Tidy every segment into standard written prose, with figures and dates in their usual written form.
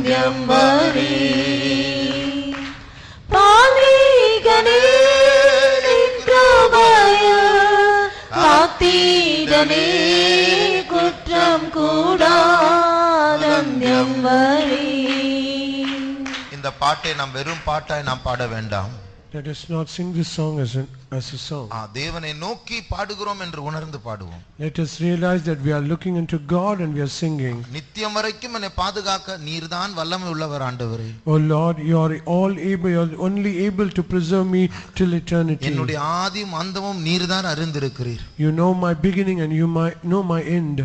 அந்தியம் வரை. பாவிகனே நின் கிருபையால் காத்திடனே குற்றம் கூடாது அந்தியம் வரை. இந்த பாட்டை நாம் வெறும் பாட்டாய் நாம் பாட வேண்டாம். Let us not sing this song as a song. தேவனை நோக்கி பாடுகிறோம் என்று உணர்ந்து பாடுவோம். Let us realize that we are looking into God and we are singing. நித்தியம் வரைக்கும் என்னை பாதுகாக்க நீர்தான் வல்லமை உள்ளவர் ஆண்டவரே. Oh Lord, you are all able, you are only able to preserve me till eternity. என்னுடைய ஆதியும் அந்தமும் நீர்தான் அறிந்திருக்கிறீர். You know my beginning and you know my end.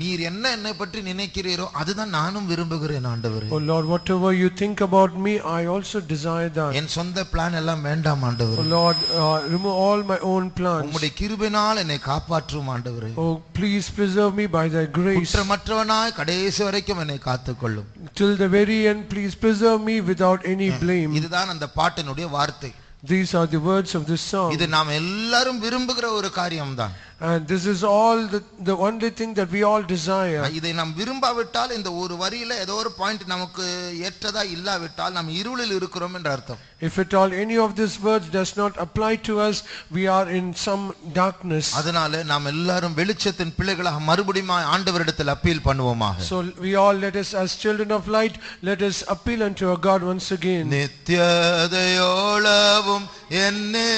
நீர் என்னை பற்றி நினைக்கிறீரோ அதுதான் நானும் விரும்புகிறேன் ஆண்டவரே. Oh Lord, whatever you think about me, I also desire that. என் சொந்த பிளான் எல்லாம் வேண்டாம் ஆண்டவரே. Oh Lord, remove all my own plans. உம்முடைய கிருபையினால் என்னை காப்பாற்றும் ஆண்டவரே. Oh, please preserve me by thy grace. குற்றமற்றவனாய் கடைசி வரைக்கும் என்னை காத்துக்கொள்ளும். Till the very end, please preserve me without any blame. இதுதான் அந்த பாட்டினுடைய வார்த்தை. These are the words of this song. இது நாம் எல்லாரும் விரும்புகிற ஒரு காரியம்தான். And this is all the only thing that we all desire. இதை நாம் விரும்பாவிட்டால் இந்த ஒரு வரியில ஏதோ ஒரு பாயிண்ட் நமக்கு ஏற்றதா இல்லாவிட்டால் நாம் இருளில் இருக்கிறோம் என்று அர்த்தம். If at all any of these words does not apply to us, we are in some darkness. அதனால நாம் எல்லாரும் வெளிச்சத்தின் பிள்ளைகளாக மறுபடியும் ஆண்டவரிடத்தில் appeal பண்ணுவோமாக. So we all, let us as children of light, let us appeal unto our God once again. நித்யதயோளவும் என்னே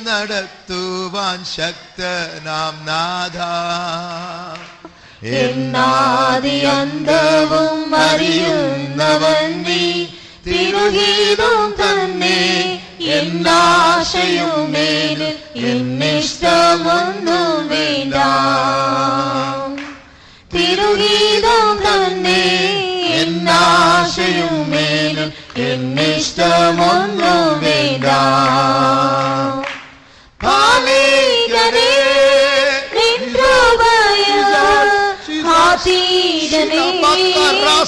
நடத்துவான் சக்தனாம் நாதா. என்னாதி அந்தவும் அறியுன்னவன் நீ திருகீதம் தன்னே എന്നാശയും മേലിൽ എന്നിഷ്ടമൊന്നും വേണ്ടാം. തിരുഗീതം തന്നെ എന്നാശയും മേലിൽ എന്നിഷ്ടമൊന്നും വേണ്ടാം. പാലിക്കണേ നിൻ കൃപയാൽ കാത്തിടണേ കുറ്റം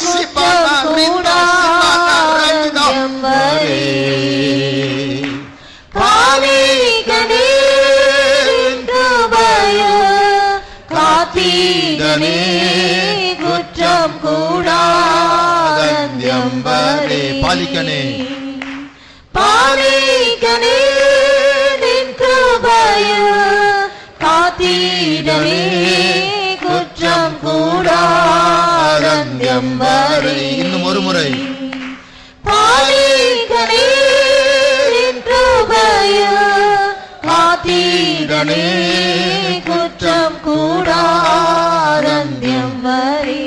വരെ. പാലിക്കണേ നിൻ കൃപയാൽ കാത്തിടണേ കുറ്റം കൂടാതന്ത്യം വരെ. പാലിക്കണേ പാലിക്കണേ നിൻ കൃപയാൽ കാത്തിടണേ കുറ്റം കൂടാതന്ത്യം വരെ. இன்னும் ஒரு முறை. പാലിക്കണേ നിൻ കൃപയാൽ കാത്തിടണേ കുറ്റം കൂടാതന്ത്യം വരെ.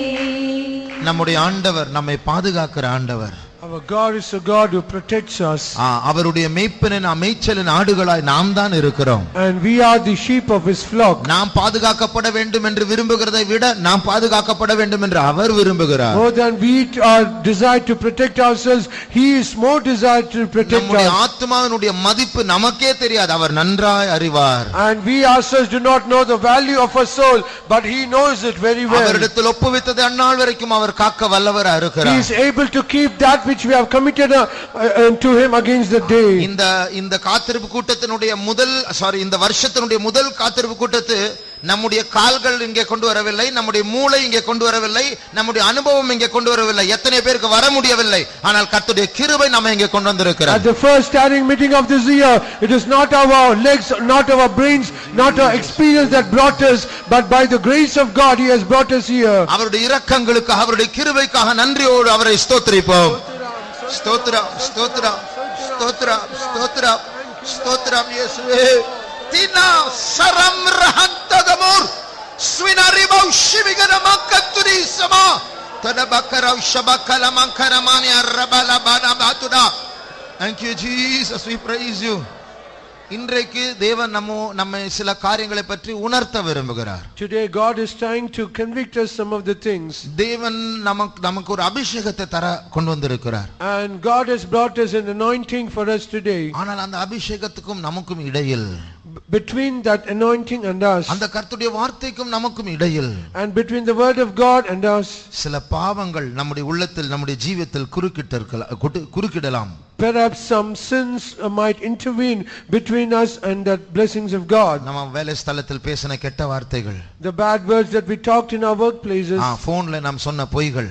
நம்முடைய ஆண்டவர் நம்மை பாதுகாக்கிற ஆண்டவர். Our God is a God who protects us. அவருடைய மேய்ப்பனின் மேய்ச்சலின் ஆடுகளாய் நாம் தான் இருக்கிறோம். And we are the sheep of his flock. நாம் பாதுகாக்கப்பட வேண்டும் என்று விரும்புகிறதை விட நாம் பாதுகாக்கப்பட வேண்டும் என்று அவர் விரும்புகிறார். More than we are desired to protect ourselves, he is more desired to protect நம்முடைய us. ஆத்மாவினுடைய மதிப்பு நமக்கே தெரியாது, அவர் நன்றாய் அறிவார். And we ourselves do not know the value of our soul, but he knows it very well. அவரிடத்தில் ஒப்புவித்ததை அந்நாள் வரைக்கும் அவர் காக்க வல்லவராய் He இருக்கிறார். is able to keep that which we have committed to him against the day. இந்த காத்திருப்பு கூட்டத்தினுடைய இந்த வருஷத்தினுடைய முதல் காத்திருப்பு கூட்டத்து நம்முடைய கால்கள் இங்கே கொண்டு வரவில்லை, நம்முடைய மூளை இங்கே கொண்டு வரவில்லை, நம்முடைய அனுபவம் இங்கே கொண்டு வரவில்லை. எத்தனை பேருக்கு வர முடியவில்லை, ஆனால் கர்த்தருடைய கிருபை நம்மை இங்கே கொண்டு வந்திருக்கிறார். At the first standing meeting of this year, it is not our legs, not our brains, not our experience that brought us, but by the grace of God he has brought us here. அவருடைய இரக்கங்களுக்காக, அவருடைய கிருபைக்காக நன்றியோடு அவரை ஸ்தோத்திரிப்போம். ஸ்தோத்திரம் ஸ்தோத்திரம் ஸ்தோத்திரம் ஸ்தோத்திரம் ஸ்தோத்திரம் இயேசுவே. தினா சரம் ரஹந்ததமுர் ஸ்வினரிபௌ ஷிவிகரமக்கத்துரி சமா தனபக்கரௌ ஷபக்கலமங்கரமானி அரபலபனபாதுடா. Thank you Jesus, we praise you. இன்றைக்கு தேவன் நம்மை சில காரியங்களை பற்றி உணர்த்த விரும்புகிறார். Today God is trying to convict us some of the things. தேவன் நமக்கு ஒரு அபிஷேகத்தை தர கொண்டு வந்திருக்கிறார். And God has brought us an anointing for us today. ஆனால் அந்த அபிஷேகத்துக்கும் நமக்கும் இடையில், between that anointing and us, அந்த கர்த்தருடைய வார்த்தைக்கும் நமக்கும் இடையில், and between the word of God and us, சில பாவங்கள் நம்முடைய உள்ளத்தில், நம்முடைய ஜீவியத்தில் குறுக்கிடலாம். Perhaps some sins might intervene between us and the blessings of God. நம்ம வேலை ஸ்தலத்தில் பேசின கெட்ட வார்த்தைகள், The bad words that we talked in our workplaces, போன்ல நாம் சொன்ன பொய்கள்,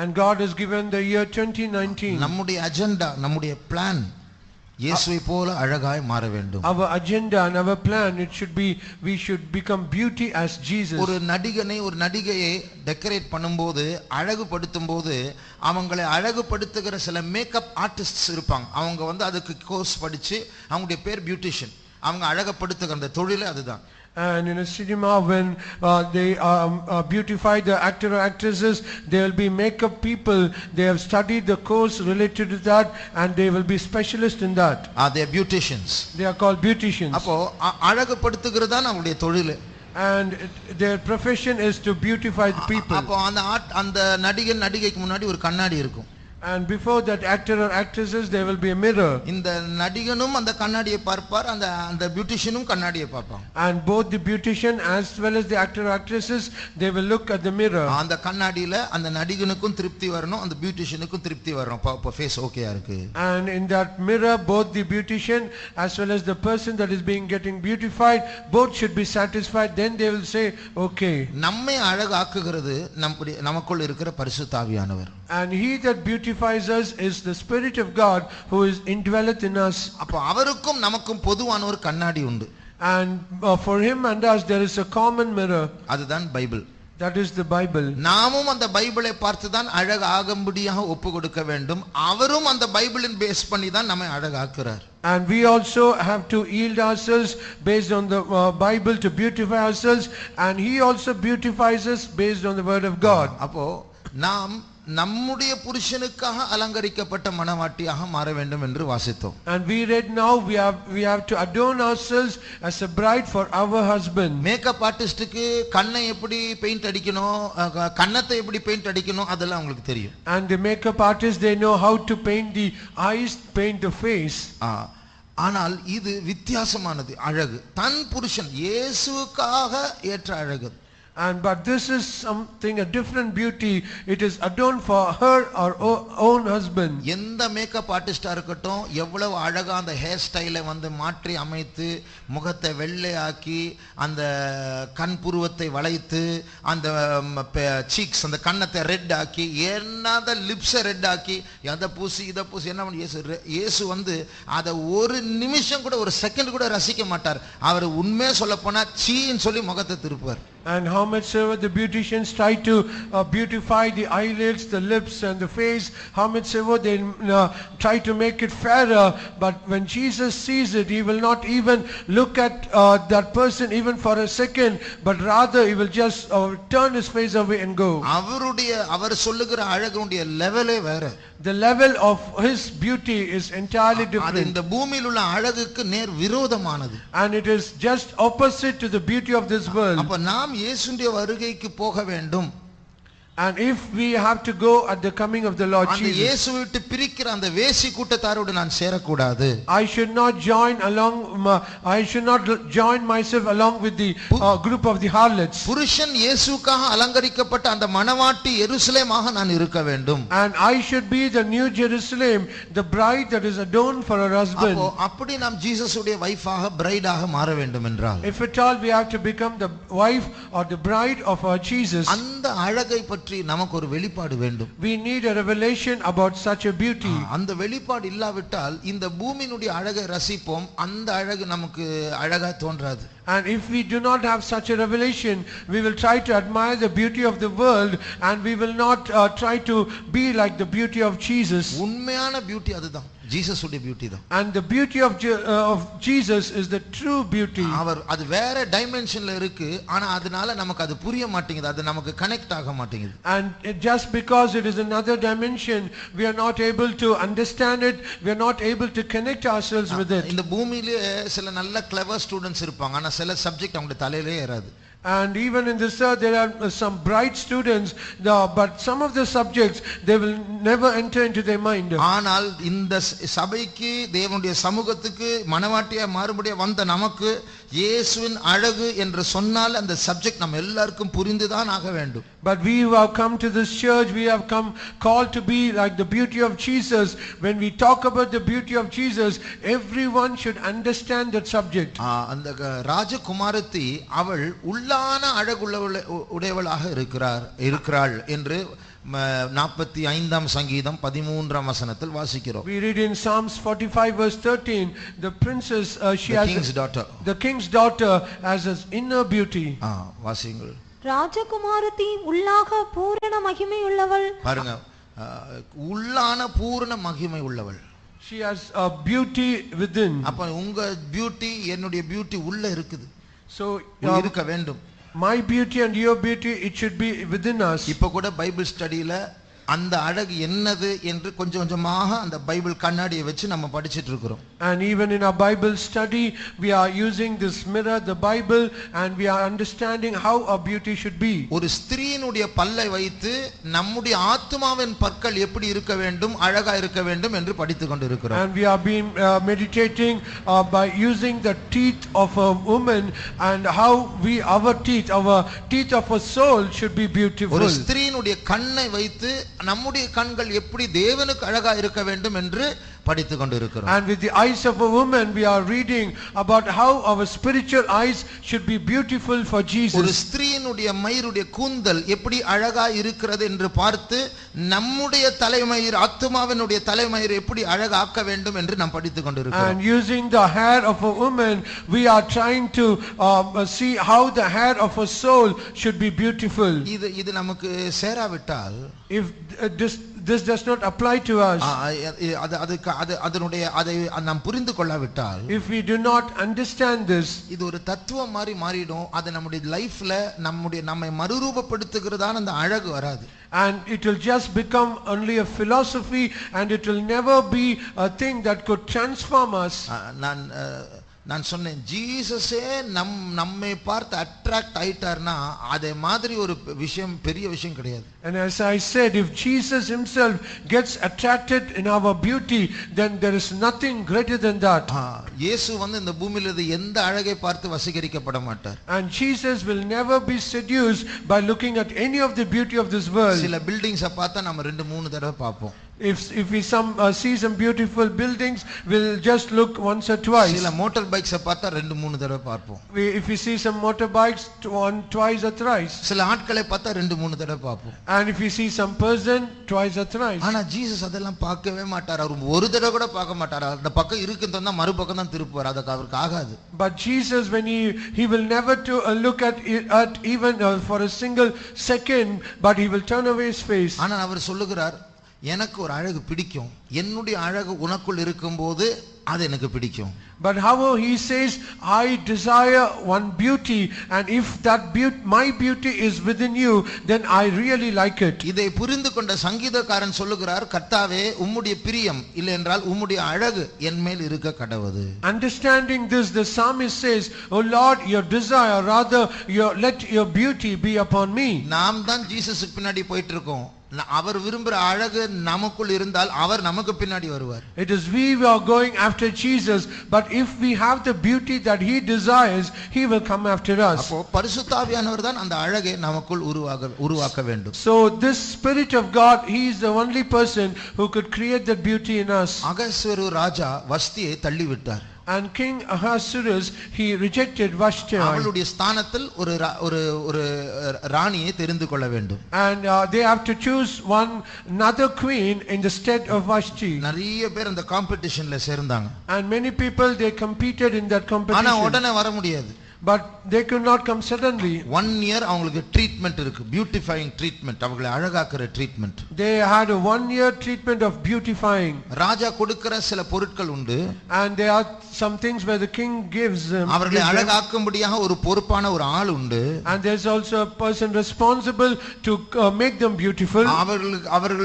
And God has given the year 2019. நம்முடைய அஜெண்டா, நம்முடைய பிளான் இயேசுவை போல அழகாய் மாற வேண்டும். Our agenda and our plan, it should be, we should become beauty as Jesus. ஒரு நடிகனை ஒரு நடிகையை டெக்கரேட் பண்ணும்போது, அழகுபடுத்தும் போது, அவங்களை அழகுபடுத்துகிற சில மேக்கப் ஆர்டிஸ்ட்ஸ் இருப்பாங்க. அவங்க அதுக்கு கோர்ஸ் படிச்சு, அவங்களுடைய பேர் பியூட்டிஷியன். அவங்க அழகுபடுத்துகிற அந்த தொழிலே அதுதான். And in a cinema, when they beautify the actor or actresses, there will be makeup people. They have studied the course related to that, and they will be specialists in that. They are beauticians. They are called beauticians. அப்போ அழகுபடுத்துகிறது தான் அவங்களுடைய தொழில். And their profession is to beautify the people. அப்போ அந்த நடிகன் நடிகைக்கு முன்னாடி ஒரு கண்ணாடி இருக்கும். And before that actor or actresses, there will be a mirror. இந்த நடிகனும் அந்த கண்ணாடியை பார்ப்பார், அந்த பியூட்டிஷியனும் கண்ணாடியை பார்ப்பாங்க. And both the beautician as well as the actor or actresses, they will look at the mirror. அந்த கண்ணாடியில அந்த நடிகனுக்கும் திருப்தி வரணும், அந்த பியூட்டிஷியனுக்கும் திருப்தி வரணும். அப்ப ஃபேஸ் ஓகேயா இருக்கு. And in that mirror, both the beautician as well as the person that is being getting beautified, both should be satisfied. Then they will say, okay. நம்மை அழகாக்குகிறது நமக்குள்ள இருக்கிற பரிசுத்த ஆவியானவர். And he that beautifies us is the Spirit of God who is indwelleth in us. அப்ப அவருக்கும் நமக்கும் பொதுவான ஒரு கண்ணாடி உண்டு. And for him and us there is a common mirror. அதுதான் Bible. That is the Bible. நாமும் அந்த பைபிளை பார்த்து தான் அழகாகும்படியாக ஒப்பு கொடுக்க வேண்டும். அவரும் அந்த பைபிளின் பேஸ் பண்ணி தான் நம்மை அழகாக்குறார். And we also have to yield ourselves based on the Bible to beautify ourselves, and he also beautifies us based on the word of God. அப்போ நாம் நம்முடைய புருஷனுக்காக அலங்கரிக்கப்பட்ட மணவாட்டியாக மாற வேண்டும் என்று வாசித்தோம். And we read now we have to adorn ourselves as a bride for our husband. Makeup ஆர்டிஸ்டுக்கு கண்ணை எப்படி பெயிண்ட் அடிக்கணும், கன்னத்தை எப்படி பெயிண்ட் அடிக்கணும் அதெல்லாம் உங்களுக்கு தெரியும். And the makeup artists, they know how to paint the eyes, paint the face. ஆனால் இது வித்தியாசமானது அழகு. தன் புருஷன் இயேசுவுக்காக ஏற்ற அழகு. But this is something, a different beauty. It is adorned for her or own husband. எந்த மேக்கப் ஆர்டிஸ்டா இருக்கட்டும், எவ்வளவு அழகா அந்த ஹேர் ஸ்டைலை மாற்றி அமைத்து, முகத்தை வெள்ளையாக்கி, அந்த கண் புருவத்தை வளைத்து, அந்த சீக்ஸ் அந்த கன்னத்தை ரெட் ஆக்கி, என்னத லிப்ஸை ரெட் ஆக்கி, எதை பூசி இதை பூசி என்ன பண்ணி இயேசு அதை ஒரு நிமிஷம் கூட, ஒரு செகண்ட் கூட ரசிக்க மாட்டார். அவர் உண்மையா சொல்ல போனா சீன்னு சொல்லி முகத்தை திருப்புவார். And how much ever the beauticians try to beautify the eyelids, the lips and the face, how much ever they try to make it fairer, but when Jesus sees it, he will not even look at that person even for a second, but rather he will just turn his face away and go. அவர் சொல்லுகிற அழகுடைய லெவலே வேற. The level of his beauty is entirely different. அது இந்த பூமியில் உள்ள அழகுக்கு நேர் விரோதமானது. And it is just opposite to the beauty of this world. அப்ப நாம் இயேசுவின் வருகைக்கு போக வேண்டும். And if we have to go at the coming of the Lord Jesus, அந்த இயேசுவை விட்டு பிரிக்கிற அந்த வேசி கூட்டத்தாரோடு நான் சேரக்கூடாது. I should not join myself along with the group of the harlots. புருஷன் இயேசுவுக்காக அலங்கரிக்கப்பட்ட அந்த மணவாட்டி எருசலேமாக நான் இருக்க வேண்டும். And I should be the new Jerusalem, the bride that is adorned for her husband. அப்படி நாம் ஜீசஸுடைய வைஃபாக பிரைடாக மாற வேண்டும் என்றால், if at all we have to become the wife or the bride of our Jesus, அந்த அழகை பற்றி நமக்கு ஒரு வெளிப்பாடு வேண்டும். we need a revelation about such a beauty. அந்த வெளிப்பாடு இல்லாவிட்டால் இந்த பூமியினுடைய அழகை ரசிப்போம், அந்த அழகு நமக்கு அழகா தோன்றாது. And if we do not have such a revelation, we will try to admire the beauty of the world, and we will not try to be like the beauty of Jesus. உண்மையான beauty அதுதான், Jesus உடைய beauty தான். And the beauty of Jesus is the true beauty. அவர் அது வேற டைமென்ஷன்ல இருக்கு, ஆனா அதனால நமக்கு அது புரிய மாட்டேங்குது, அது நமக்கு கனெக்ட் ஆக மாட்டேங்குது. And just because it is another dimension, we are not able to understand it, we are not able to connect ourselves with it. இந்த பூமியிலே சில நல்ல கிளவர் ஸ்டூடண்ட்ஸ் இருப்பாங்க, ஆனா சில சப்ஜெக்ட் அவங்க தலையிலே ஏறாது. And even in this earth there are some bright students, but some of the subjects they will never enter into their mind. ஆனால் இந்த சபைக்கு, தேவனுடைய சமூகத்துக்கு மணவாட்டியா மாறுபடியா வந்த நமக்கு இயேசுவின் அழகு என்று சொன்னால் அந்த சப்ஜெக்ட் நம்ம எல்லாருக்கும் புரிந்துதான் ஆக வேண்டும். But we who have come to this church, we have come called to be like the beauty of Jesus. When we talk about the beauty of Jesus, everyone should understand that subject. அந்த ராஜகுமாரத்தி அவள் உள்ள உள்ளான உடையவளாக இருக்கிறாள் என்று 45ஆம் சங்கீதம் 13ஆம் வசனத்தில் வாசிக்கிறோம். We read in Psalms 45 verse 13, the princess she has the king's daughter has an inner beauty. வாசிங்கள். ராஜகுமாரத்தி உள்ளாக பூரண மகிமை உள்ளவள். பாருங்க, உள்ளான பூரண மகிமை உள்ளவள். She has a beauty within. அப்ப உங்க பியூட்டி என்னுடைய பியூட்டி உள்ள இருக்குது. So இருக்க வேண்டும். My beauty and your beauty, it should be within us. இப்ப கூட பைபிள் ஸ்டடியில அந்த அழகு என்னது என்று கொஞ்சம் கொஞ்சமாக அந்த பைபிள் கண்ணாடியை வச்சு நம்ம படிச்சிட்டு இருக்கிறோம். And even in our Bible study we are using this mirror, the Bible, and we are understanding how our beauty should be. ஒரு ஸ்திரீயினுடைய பல்லை வைத்து நம்முடைய ஆத்துமாவின் பற்கள் எப்படி இருக்க வேண்டும், அழகா இருக்க வேண்டும் என்று படித்துக் கொண்டிருக்கிறோம். And we are being meditating by using the teeth of a woman and how our teeth of a soul should be beautiful. ஒரு ஸ்திரீயினுடைய கண்ணை வைத்து நம்முடைய கண்கள் எப்படி தேவனுக்கு அழகா இருக்க வேண்டும் என்று படித்துக் கொண்டிருக்கிறோம். And with the eyes of a woman we are reading about how our spiritual eyes should be beautiful for Jesus. ஒரு ஸ்திரீயினுடைய மயிருடைய கூந்தல் எப்படி அழகா இருக்கிறது என்று பார்த்து நம்முடைய தலைமயிர் ஆத்துமாவினுடைய தலைமயிர் எப்படி அழகா ஆக்க வேண்டும் என்று நாம் படித்துக் கொண்டிருக்கிறோம். And using the hair of a woman we are trying to see how the hair of a soul should be beautiful. இது நமக்கு சேராவிட்டால், if this does not apply to us, அதை நாம் புரிந்து கொள்ளாவிட்டால், if we do not understand this, இது ஒரு தத்துவம் மாதிரி மாறிடும். அது நம்முடைய லைஃப்ல நம்மை மறுரூபப்படுத்துகிறதான அந்த அழகு வராது. And it will just become only a philosophy and it will never be a thing that could transform us. நான் சொன்னேன், ஜீசஸே நம்மை பார்த்து அட்ராக்ட் ஆயிட்டார்னா அதே மாதிரி ஒரு விஷயம், பெரிய விஷயம் கிடையாது. And as I said, if Jesus himself gets attracted in our beauty, then there is nothing greater than that. இயேசு இந்த பூமியில எந்த அழகை பார்த்து வசீகரிக்கப்பட மாட்டார். And Jesus will never be seduced by looking at any of the beauty of this world. சில buildings பார்த்தா நம்ம 2-3 தடவை பார்ப்போம். If we see some beautiful buildings, we'll just look once or twice. சில மோட்டார் பைக்ஸ் பார்த்தா 2-3 தடவை பார்ப்போம். If we see some motorbikes, twice or thrice. சில ஆட்களை பார்த்தா 2-3 தடவை பார்ப்போம். And if we see some person, twice or thrice. ஆனா ஜீசஸ் அதெல்லாம் பார்க்கவே மாட்டார். அவர் ஒரு தடவை கூட பார்க்க மாட்டார். அந்த பக்கம் இருக்குன்னு சொன்னா மறுபக்கம் தான் திருப்புவார். அதுக்கு அவருக்கு ஆகாது. But Jesus, when he will never to look at even for a single second, but he will turn away his face. ஆனா அவர் சொல்லுகிறார், எனக்கு ஒரு அழகு பிடிக்கும், என்னுடைய அழகு உனக்குள் இருக்கும்போது அது எனக்கு பிடிக்கும். But however he says, I desire one beauty, and if that my beauty is within you, then I really like it. இதை புரிந்து கொண்ட சங்கீதக்காரன் சொல்லுகிறார், கர்த்தாவே உம்முடைய பிரியம் இல்லை என்றால் உம்முடைய அழகு என் மேல் இருக்க கடவுது. Understanding this, the psalmist says, Oh Lord, your desire, rather let your beauty be upon me. நாம் தான் ஜீசஸ்க்கு பின்னாடி போயிட்டு இருக்கோம். அவர் விரும்புற அழகு நமக்குள் இருந்தால் அவர் நமக்கு பின்னாடி வருவார். It is we who are going after Jesus, but if we have the beauty that he desires, he will come after us. அப்போ பரிசுத்த ஆவியானவர் தான் அந்த அழகை நமக்குள் உருவாக்க வேண்டும். So this spirit of God, he is the only person who could create that beauty in us. அகஸ்வேரு ராஜா வஸ்தியை தள்ளி விட்டார். And King Ahasuerus, he rejected Vashti. அவளுடைய ஸ்தானத்தில் ஒரு ராணியை தெரிந்து கொள்ள வேண்டும். And they have to choose another queen in the stead of Vashti. நிறைய பேர் அந்த காம்படிஷன்ல சேர்ந்தாங்க. And many people, they competed in that competition. ஆனா உடனே வர முடியாது. But they could not come suddenly. 1 year அவங்களுக்கு ட்ரீட்மென்ட் இருக்கு, பியூட்டிஃபையிங் ட்ரீட்மென்ட், அவங்களை அழகாக்குற treatment. They had a 1 year treatment of beautifying. ராஜா கொடுக்கிற சில பொருட்கள் உண்டு. And there are some things where the king gives them. அவர்களை அழகாக்கும்படியாக ஒரு பொறுப்பான ஒரு ஆள் உண்டு. And there's also a person responsible to make them beautiful. அவர்கள்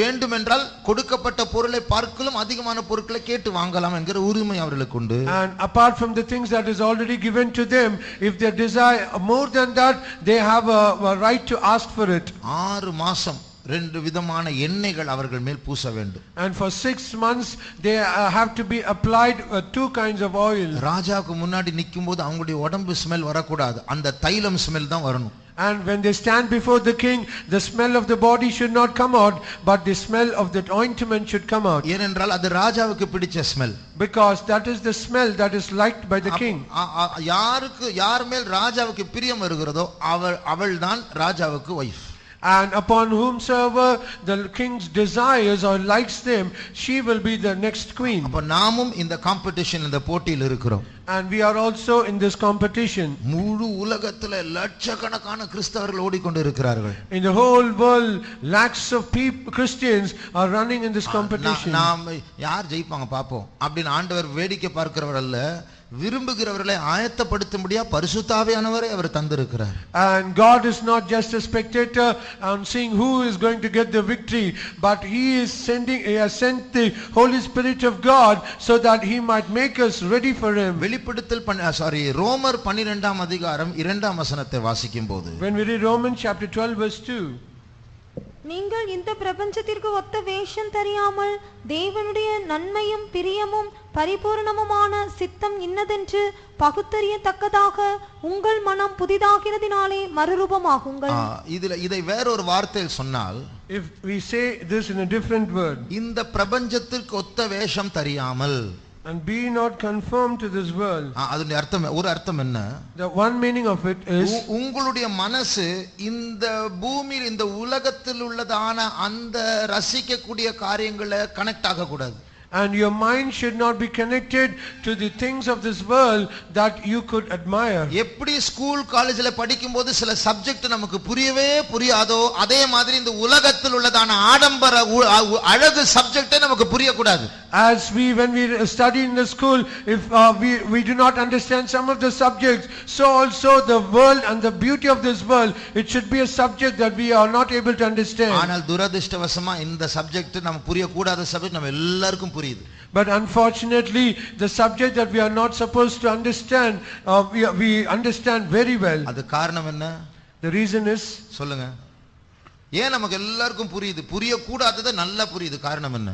வேண்டும் என்றால் கொடுக்கப்பட்ட பொருளை பார்க்கலும் அதிகமான பொருட்களை கேட்டு வாங்கலாம் என்கிற உரிமை அவர்களுக்கு உண்டு. And apart from the things that is already given to them, if they desire more than that, they have a right to ask for it. 6 மாசம் 2 விதமான எண்ணெய்கள் அவர்கள் மேல் பூச வேண்டும். And for 6 months they have to be applied 2 kinds of oil. ராஜாவுக்கு முன்னாடி நிக்கும்போது அவங்களுடைய உடம்பு ஸ்மெல் வரக்கூடாது, அந்த தைலம் ஸ்மெல் தான் வரணும். And when they stand before the king, the smell of the body should not come out, but the smell of that ointment should come out. ஏனென்றால் அது ராஜாவுக்கு பிடிச்ச smell. Because that is the smell that is liked by the king. யார் மேல் ராஜாவுக்கு பிரியம் வருகிறதோ அவள் தான் ராஜாவுக்கு wife. And upon whomsoever the king's desires or likes them, she will be the next queen. அப்ப நாமும் இந்த காம்படிஷன், இந்த போட்டியில் இருக்கிறோம். And we are also in this competition. முழு உலகத்துல லட்சக்கணக்கான கிறிஸ்தவர்கள் ஓடிக்கொண்டிருக்கிறார்கள். In the whole world, lakhs of Christians are running in this competition. நாம் யார் ஜெயிப்பாங்க பாப்போம் அப்படின்னு ஆண்டவர் வேடிக்கை பார்க்கிறவர் அல்ல, விரும்புகிறவர்களை ஆயத்தப்படுத்தும்படியா பரிசுத்த ஆவியானவரை அவர் தந்திருக்கிறார். And God is not just a spectator and seeing who is going to get the victory, but he has sent the Holy Spirit of God so that he might make us ready for him. வெளிப்படுத்தல் ரோமர் 12ஆம் அதிகாரம் 2ஆம் வசனத்தை வாசிக்கும்போது, when we read Romans chapter 12 verse 2, நீங்கள் இந்த பிரபஞ்சத்திற்கு ஒத்த வேஷம் தெரியாமல் தேவனுடைய நன்மையும் பிரியமும் பரிபூரணமுமான சித்தம் இன்னதென்று பகுத்தறியத்தக்கதாக உங்கள் மனம் புதிதாகிறதினாலே மறுரூபமாகுங்கள். இதை வேறொரு வார்த்தையில் சொன்னால், if we say this in a different word, இந்த பிரபஞ்சத்திற்கு ஒத்த வேஷம் தெரியாமல், and be not conformed to this world. அதனுடைய அர்த்தம், ஒரு அர்த்தம் என்ன? The one meaning of it is, உங்களுடைய மனசு இந்த பூமியில் இந்த உலகத்தில் உள்ளதான அந்த ரசிக்கக்கூடிய காரியங்களை கனெக்ட் ஆக கூடாது. And your mind should not be connected to the things of this world that you could admire. எப்படி ஸ்கூல் காலேஜ்ல படிக்கும்போது சில சப்ஜெக்ட் நமக்கு புரியவே புரியாதோ, அதே மாதிரி இந்த உலகத்தில் உள்ளதான ஆடம்பர அழகு சப்ஜெக்டே நமக்கு புரியக்கூடாது. As when we study in the school, if we do not understand some of the subjects, so also the world and the beauty of this world, it should be a subject that we are not able to understand. ஆனால் துரதிர்ஷ்டவசமா இந்த subject நமக்கு புரியக்கூடாத subject நம்ம எல்லாருக்கும் புரியுது. But unfortunately, the subject that we are not supposed to understand, we understand very well. அது காரணம் என்ன? The reason is, சொல்லுங்க, ஏன் நமக்கு எல்லாருக்கும் புரியுது, புரியக்கூடாதது நல்லா புரியுது, காரணம் என்ன?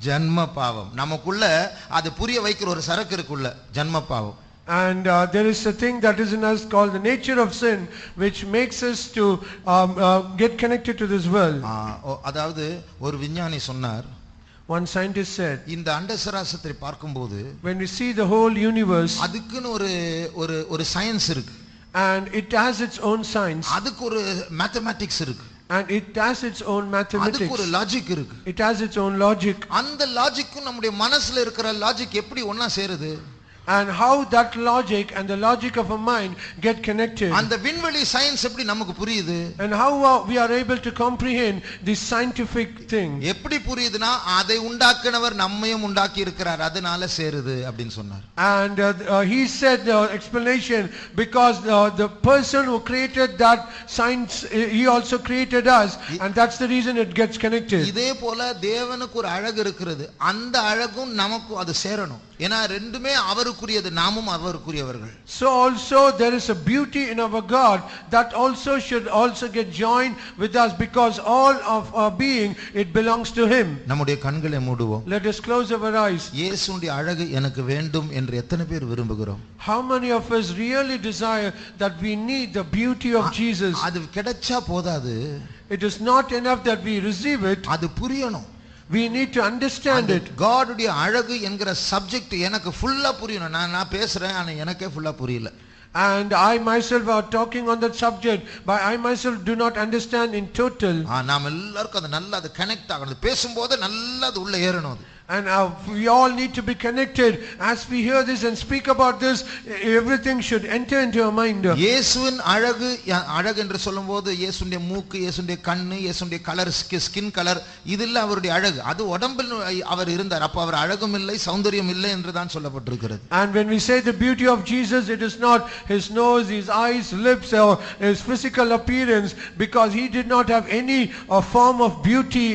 ஜன்ம பாவம். நமக்குள்ள அது புரிய வைக்கிற ஒரு சரக்கு இருக்குள்ள, ஜன்ம பாவம். And there is a thing that is in us called the nature of sin, which makes us to get connected to this world. அதாவது ஒரு விஞ்ஞானி சொன்னார், one scientist said, இந்த அண்டசராசத்தை பார்க்கும்போது, when we see the whole universe, அதுக்குன்னு ஒரு science இருக்கு, and it has its own science, அதுக்கு ஒரு மேத்தமேட்டிக்ஸ் இருக்கு, and it has its own mathematics, அதுக்கு ஒரு லாஜிக் இருக்கு, it has its own logic. அந்த லாஜிக்கும் நம்முடைய மனசுல இருக்கிற லாஜிக் எப்படி ஒண்ணா சேருது? And how that logic and the logic of a mind get connected. அந்த விண்வெளி சயின்ஸ் எப்படி நமக்கு புரியுது? And how we are able to comprehend this scientific thing. எப்படி புரியுதுனா, அதை உண்டாக்குனவர் நம்மையும் உண்டாக்கி இருக்கிறார், அதனால சேருது அப்படினு சொன்னார். And he said the explanation, because the person who created that science, he also created us, and that's the reason it gets connected. இதே போல தேவனுக்கு ஒரு அழகு இருக்கிறது, அந்த அழகும் நமக்கு அது சேரணும். ஏனா ரெண்டுமே அவருக்குரியது, நாமும் அவருக்குரியவர்கள். So also there is a beauty in our God that also should also get joined with us, because all of our being, it belongs to him. நம்முடைய கண்களை மூடுவோம். Let us close our eyes. இயேசுவின் அழகு எனக்கு வேண்டும் என்று எத்தனை பேர் விரும்புகிறோம்? How many of us really desire that we need the beauty of Jesus? அது கிடைச்சா போதாது. It is not enough that we receive it. அது புரியணும். We need to understand it. God உடைய அழகு என்கிற சப்ஜெக்ட் எனக்கு ஃபுல்லா புரியணும். நான் பேசுறேன், ஆனா எனக்கே ஃபுல்லா புரியல. And I myself are talking on that subject, but I myself do not understand in total. நாம எல்லாருக்கும் அது நல்லா அது கனெக்ட் ஆகணும். பேசும்போது நல்லா அது உள்ள ஏறணும். And we all need to be connected. As we hear this and speak about this, everything should enter into our mind. இயேசுவின் அழகு என்று சொல்லும்போது, இயேசுடைய மூக்கு, இயேசுடைய கண்ணு, இயேசுடைய கலர், ஸ்கின் கலர், இதெல்லாம் அவருடைய அழகு. அது உடம்பில் அவர் இருந்தார், அப்ப அவர் அழகும் இல்லை சௌந்தரியம் இல்லை என்று தான் சொல்லப்பட்டிருக்கிறது. And when we say the beauty of Jesus, it is not his nose, his eyes, lips, or his physical appearance, because he did not have any form of beauty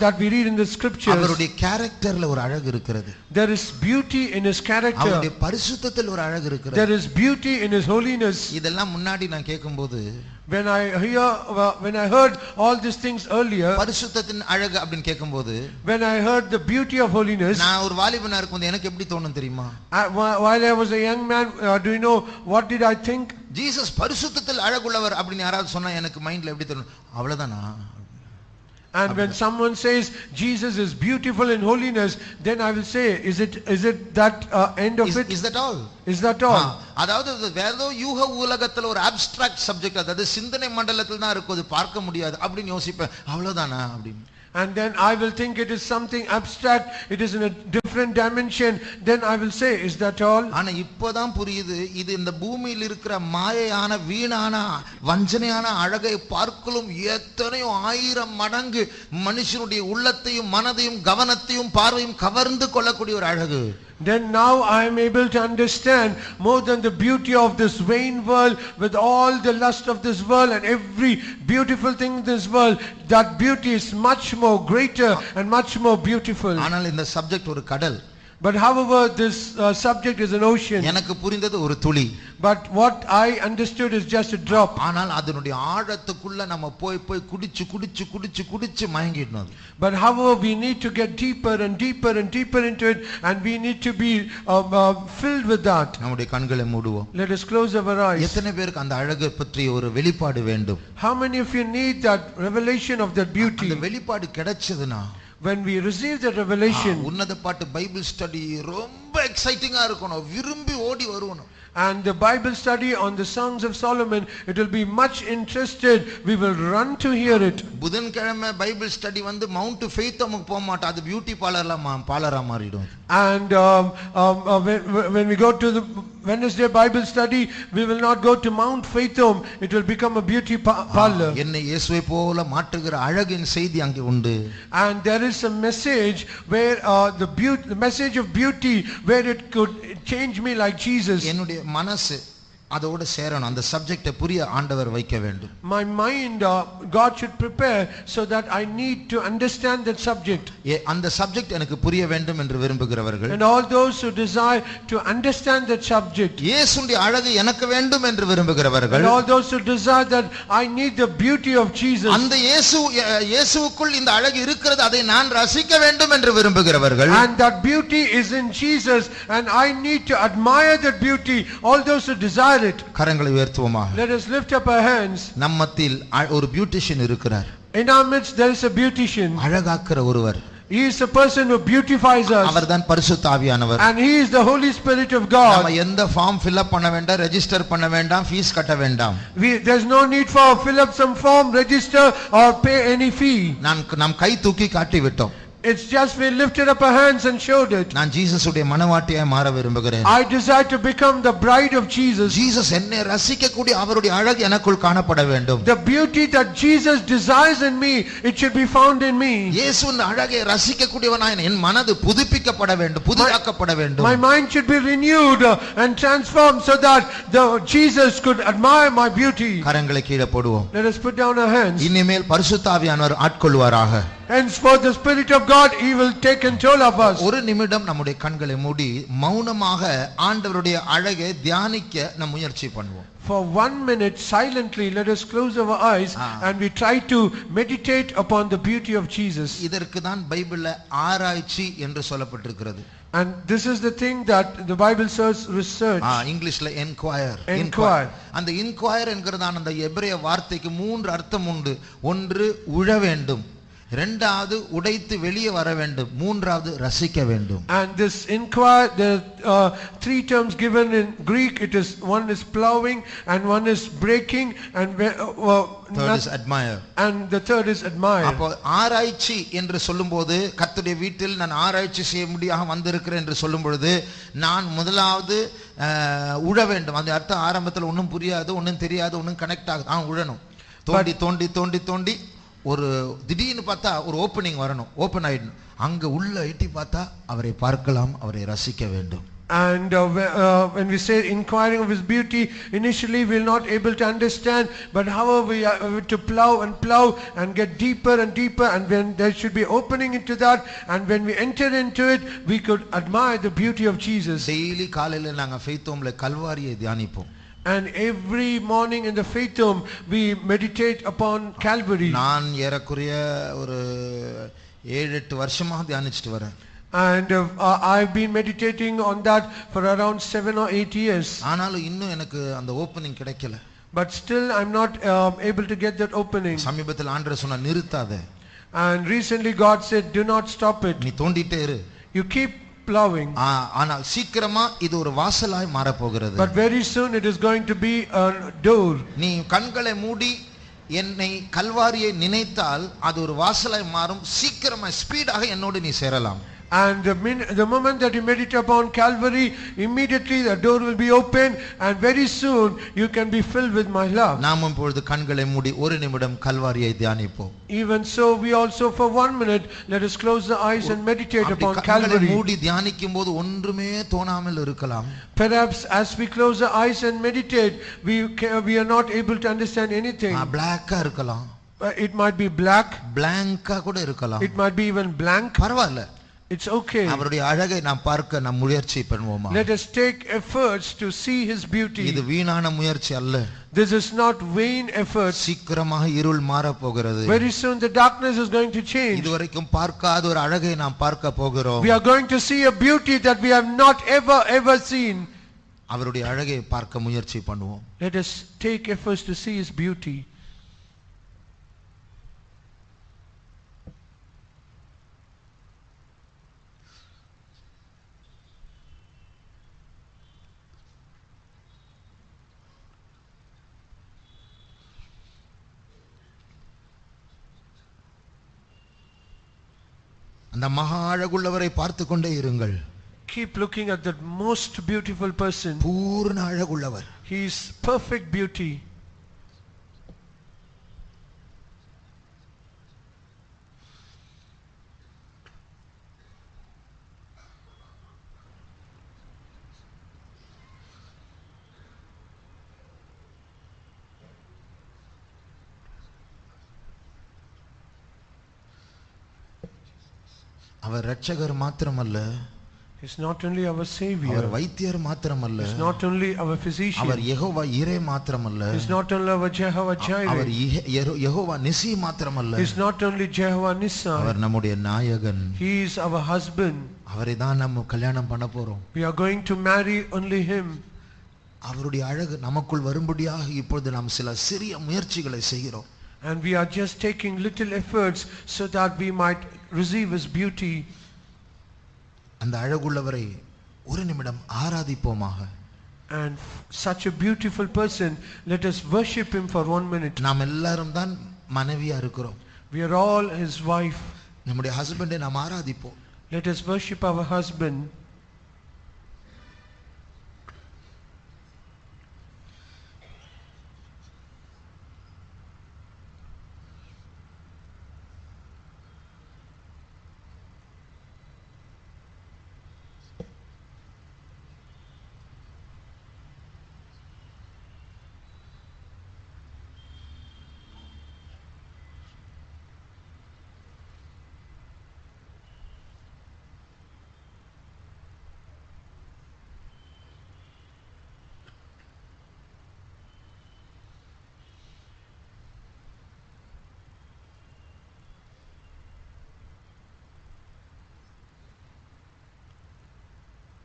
that we read in the scriptures. அவருடைய கேரக்டர்ல ஒரு அழகு இருக்கிறது. There is beauty in his character. அவருடைய பரிசுத்தத்தில் ஒரு அழகு இருக்கிறது. There is beauty in his holiness. இதெல்லாம் முன்னாடி நான் கேட்கும்போது When I heard all these things earlier, பரிசுத்தத்தின் அழகு அப்படினு கேட்கும்போது, when I heard the beauty of holiness, நான் ஒரு வாலிபனா இருக்கும்போது எனக்கு எப்படி தோணும் தெரியுமா? While I was a young man, do you know what did I think? Jesus பரிசுத்தத்தில் அழகுள்ளவர் அப்படினு யாராவது சொன்னா எனக்கு மைண்ட்ல எப்படி தோணும்? அவ்வளவுதானா? And when someone says Jesus is beautiful in holiness, then I will say, is it that end of it? Is that all? Is that all? அதாவது வேதோ யூக உலகத்துல ஒரு அப்ஸ்ட்ராக்ட் சப்ஜெக்ட், அதாவது சிந்தனை மண்டலத்துல தான் இருக்கும், அது பார்க்க முடியாது அப்படினு யோசிப்பேன். அவ்வளவுதானா அப்படினு. And then I will think it is something abstract, it is in a different dimension, then I will say, is that all? ஆனா இப்போதான் புரியுது, இது இந்த பூமியில் இருக்கிற மாயையான வீணான வஞ்சனையான அழகை பார்க்கலும் எத்தனையோ 1000 மடங்கு மனுஷனுடைய உள்ளத்தையும் மனதையும் கவனத்தையும் பார்வையும் கவர்ந்து கொள்ளக்கூடிய ஒரு அழகு. Then now I am able to understand more than the beauty of this vain world, with all the lust of this world and every beautiful thing in this world, that beauty is much more greater and much more beautiful. ஆனால் இந்த subject ஒரு கடல். But however, this subject is an ocean. எனக்கு புரிந்தது ஒரு துளி. But what I understood is just a drop. ஆனால் அதனுடைய ஆழத்துக்குள்ள நம்ம போய் குடிச்சு மயங்கிடணும். But however, we need to get deeper and deeper and deeper into it, and we need to be filled with that. நம்முடைய கண்களை மூடுவோம். Let us close our eyes. எத்தனை பேருக்கு அந்த அழகு பற்றி ஒரு வெளிப்பாடு வேண்டும்? How many of you need that revelation of that beauty? அந்த வெளிப்பாடு கிடைச்சதுனா, when we receive the revelation, உன்னத பாட்டு பைபிள் ஸ்டடி ரொம்ப எக்ஸைட்டிங்கா இருக்கணும், விரும்பி ஓடி வருவோம். And the Bible study on the songs of Solomon, it will be much interested, we will run to hear it. புதன்கிழமை பைபிள் ஸ்டடி வந்து மவுண்ட் ஃபெய்த் நமக்கு போக மாட்டோம், அது பியூட்டி பார்லரா மாறிடும். And when we go to the Wednesday Bible study, we will not go to Mount Faithom, it will become a beauty parlor. என்னை இயேசுவை போல மாற்றுகிற அழகின் செய்தி அங்கே உண்டு. And there is a message where the message of beauty, where it could change me like Jesus. என்னுடைய மனசு அதோட சேரணும், அந்த சப்ஜெக்ட்டை புரிய ஆண்டவர் வைக்க வேண்டும். My mind, God should prepare so that I need to understand that subject. அந்த சப்ஜெக்ட் எனக்கு புரிய வேண்டும் என்று விரும்புகிறவர்கள், and all those who desire to understand that subject, இயேசுவின் அழகு எனக்கு வேண்டும் என்று விரும்புகிறவர்கள், and all those who desire that I need the beauty of Jesus, அந்த இயேசுவுக்குள் இந்த அழகு இருக்கிறது, அதை நான் ரசிக்க வேண்டும் என்று விரும்புகிறவர்கள், and that beauty is in Jesus and I need to admire that beauty, all those who desire it. கரங்களை உயர்த்துவோமாக. Let us lift up our hands. நம்மத்தில் ஒரு பியூட்டிஷியன் இருக்கிறார். In our midst there is a beautician. அழகாக்குற ஒருவர். He is a person who beautifies us. அவர்தான் பரிசுத்த ஆவியானவர். And he is the Holy Spirit of God. நாம எந்த form fill up பண்ண வேண்டாம், ரெஜிஸ்டர் பண்ண வேண்டாம், ஃபீஸ் கட்ட வேண்டாம். There's no need for fill up some form, register or pay any fee. நாம் கை தூக்கி காட்டி விட்டோம். It's just we lifted up our hands and showed it. நான் ஜீசஸுடைய மனவாட்டியாய் மாற விரும்புகிறேன். I desire to become the bride of Jesus. Jesus என்னை ரசிக்கக்கூடிய அவருடைய அழகு எனக்குள் காணப்பட வேண்டும். The beauty that Jesus desires in me, it should be found in me. இயேசுவின் அழகை ரசிக்கக்கூடியவனாய் என் மனது புதுப்பிக்கப்பட வேண்டும், புதிதாக்கப்பட வேண்டும். My mind should be renewed and transformed so that the Jesus could admire my beauty. கரங்களை கீழே போடுவோம். Let us put down our hands. இனிமேல் பரிசுத்த ஆவியானவர் ஆட்கொள்வாராக. Henceforth the Spirit of God, he will take control of us. ஒரு நிமிடம் நம்முடைய கண்களை மூடி மௌனமாக ஆண்டவருடைய அழகை தியானிக்க நாம் முயற்சி பண்ணுவோம். For 1 minute silently let us close our eyes and we try to meditate upon the beauty of Jesus. இதற்கு தான் பைபிள்ல ஆராய்ச்சி என்று சொல்லப்பட்டிருக்கிறது. And this is the thing that the Bible says research. இங்கிலீஷ்ல enquire. அந்த inquire என்கிறதான அந்த எபிரேய வார்த்தைக்கு 3 அர்த்தம் உண்டு. ஒன்று உழ வேண்டும், இரண்டாவது உடைத்து வெளியே வர வேண்டும், மூன்றாவது ரசிக்க வேண்டும். And this inquire, the 3 terms given in Greek, it is one is plowing and one is breaking and third is admire, and the third is admire. அப்போ ஆராய்ச்சி என்று சொல்லும்போது, கர்த்தருடைய வீட்டில் நான் ஆராய்ச்சி செய்ய முடியாக வந்திருக்கிறேன் என்று சொல்லும் பொழுது, நான் முதலாவது உழ வேண்டும். அந்த அர்த்தம் ஆரம்பத்தில் ஒன்றும் புரியாது, ஒன்றும் தெரியாது, ஒன்றும் கனெக்ட் ஆகுது. உழணும், தோண்டி தோண்டி தோண்டி தோண்டி ஒரு திடீர்னு பார்த்தா ஒரு ஓப்பனிங் வரணும், ஓப்பன் ஆயிடணும். அங்க உள்ள எட்டி பார்த்தா அவரை பார்க்கலாம், அவரை ரசிக்க வேண்டும். And when we say inquiring of his beauty, initially we are not able to understand, but however we are to plow and get deeper and deeper, and when there should be opening into that, and when we enter into it, we could admire the beauty of Jesus. Daily காலையில நாங்க faith ஹோம்ல கல்வாரியை தியானிப்போம். And every morning in the faith home we meditate upon Calvary. நான் ஏறக்குறைய ஒரு 7-8 வருஷமா தியானிச்சிட்டு வரேன். And I've been meditating on that for around 7 or 8 years. ஆனாலும் இன்னும் எனக்கு அந்த ஓபனிங் கிடைக்கல. But still I'm not able to get that opening. சமீபத்தில் ஆண்டவர் சொன்னார் நிறுத்தாத. And recently God said, do not stop it. நீ தோண்டிட்டே இரு. You keep plowing. ஆனால் சீக்கிரமா இது ஒரு வாசலாய் மாற போகிறது. But very soon it is going to be a door. நீ கண்களை மூடி என்னை கல்வாரியை நினைத்தால் அது ஒரு வாசலாய் மாறும். சீக்கிரமா ஸ்பீடாக என்னோடு நீ சேரலாம். And the moment that you meditate upon Calvary, immediately the door will be open, and very soon you can be filled with my love. நாமும் இப்பொழுது கண்களை மூடி ஒரு நிமிடம் கல்வாரியை தியானிப்போம். Even so, we also for 1 minute let us close the eyes and meditate upon கண்களை Calvary. மூடி தியானிக்கும்போது ஒன்றுமே தோணாமல் இருக்கலாம். Perhaps as we close the eyes and meditate, we are not able to understand anything. black-ஆ இருக்கலாம். It might be black. blank-ஆ கூட இருக்கலாம். It might be even blank. பரவாயில்லை. It's okay. அவருடைய அழகை நாம் பார்க்க நாம் முயற்சி பண்ணுவோமா? Let us take efforts to see his beauty. இது வீணான முயற்சி அல்ல. This is not vain effort. சீக்கிரமாக இருள் மாற போகிறது. Very soon the darkness is going to change. இதுவரைக்கும் பார்க்காத ஒரு அழகை நாம் பார்க்க போகிறோம். We are going to see a beauty that we have not ever seen. அவருடைய அழகை பார்க்க முயற்சி பண்ணுவோம். Let us take efforts to see his beauty. அந்த மகா அழகுள்ளவரை பார்த்து கொண்டே இருங்கள். Keep looking at that most beautiful person. பூர்ண அழகுள்ளவர். He is perfect beauty. அவர் இரட்சகர் மாத்திரமல்ல. He is not only our savior. அவர் வைத்தியர் மாத்திரமல்ல. He is not only our physician. அவர் யெகோவா ஈரே மாத்திரமல்ல. He is not only our Jehovah Jireh. அவர் யெகோவா நிசி மாத்திரமல்ல. He is not only Jehovah Nissi. அவர் நம்முடைய நாயகன். He is our husband. அவரை தான் நம்ம கல்யாணம் பண்ண போறோம். We are going to marry only him. அவருடைய அழகு நமக்குள் வரும்படியாக இப்பொழுது நாம் சில சிறிய முயற்சிகளை செய்கிறோம். And we are just taking little efforts so that we might receive his beauty. அந்த அழகுள்ளவரை ஒரு நிமிடம் ஆராதிப்போமாக. And such a beautiful person, let us worship him for 1 minute. நாம் எல்லாரும் தான் மனைவியா இருக்கிறோம். We are all his wife. நம்முடைய ஹஸ்பண்டை நாம் ஆராதிப்போம். Let us worship our husband.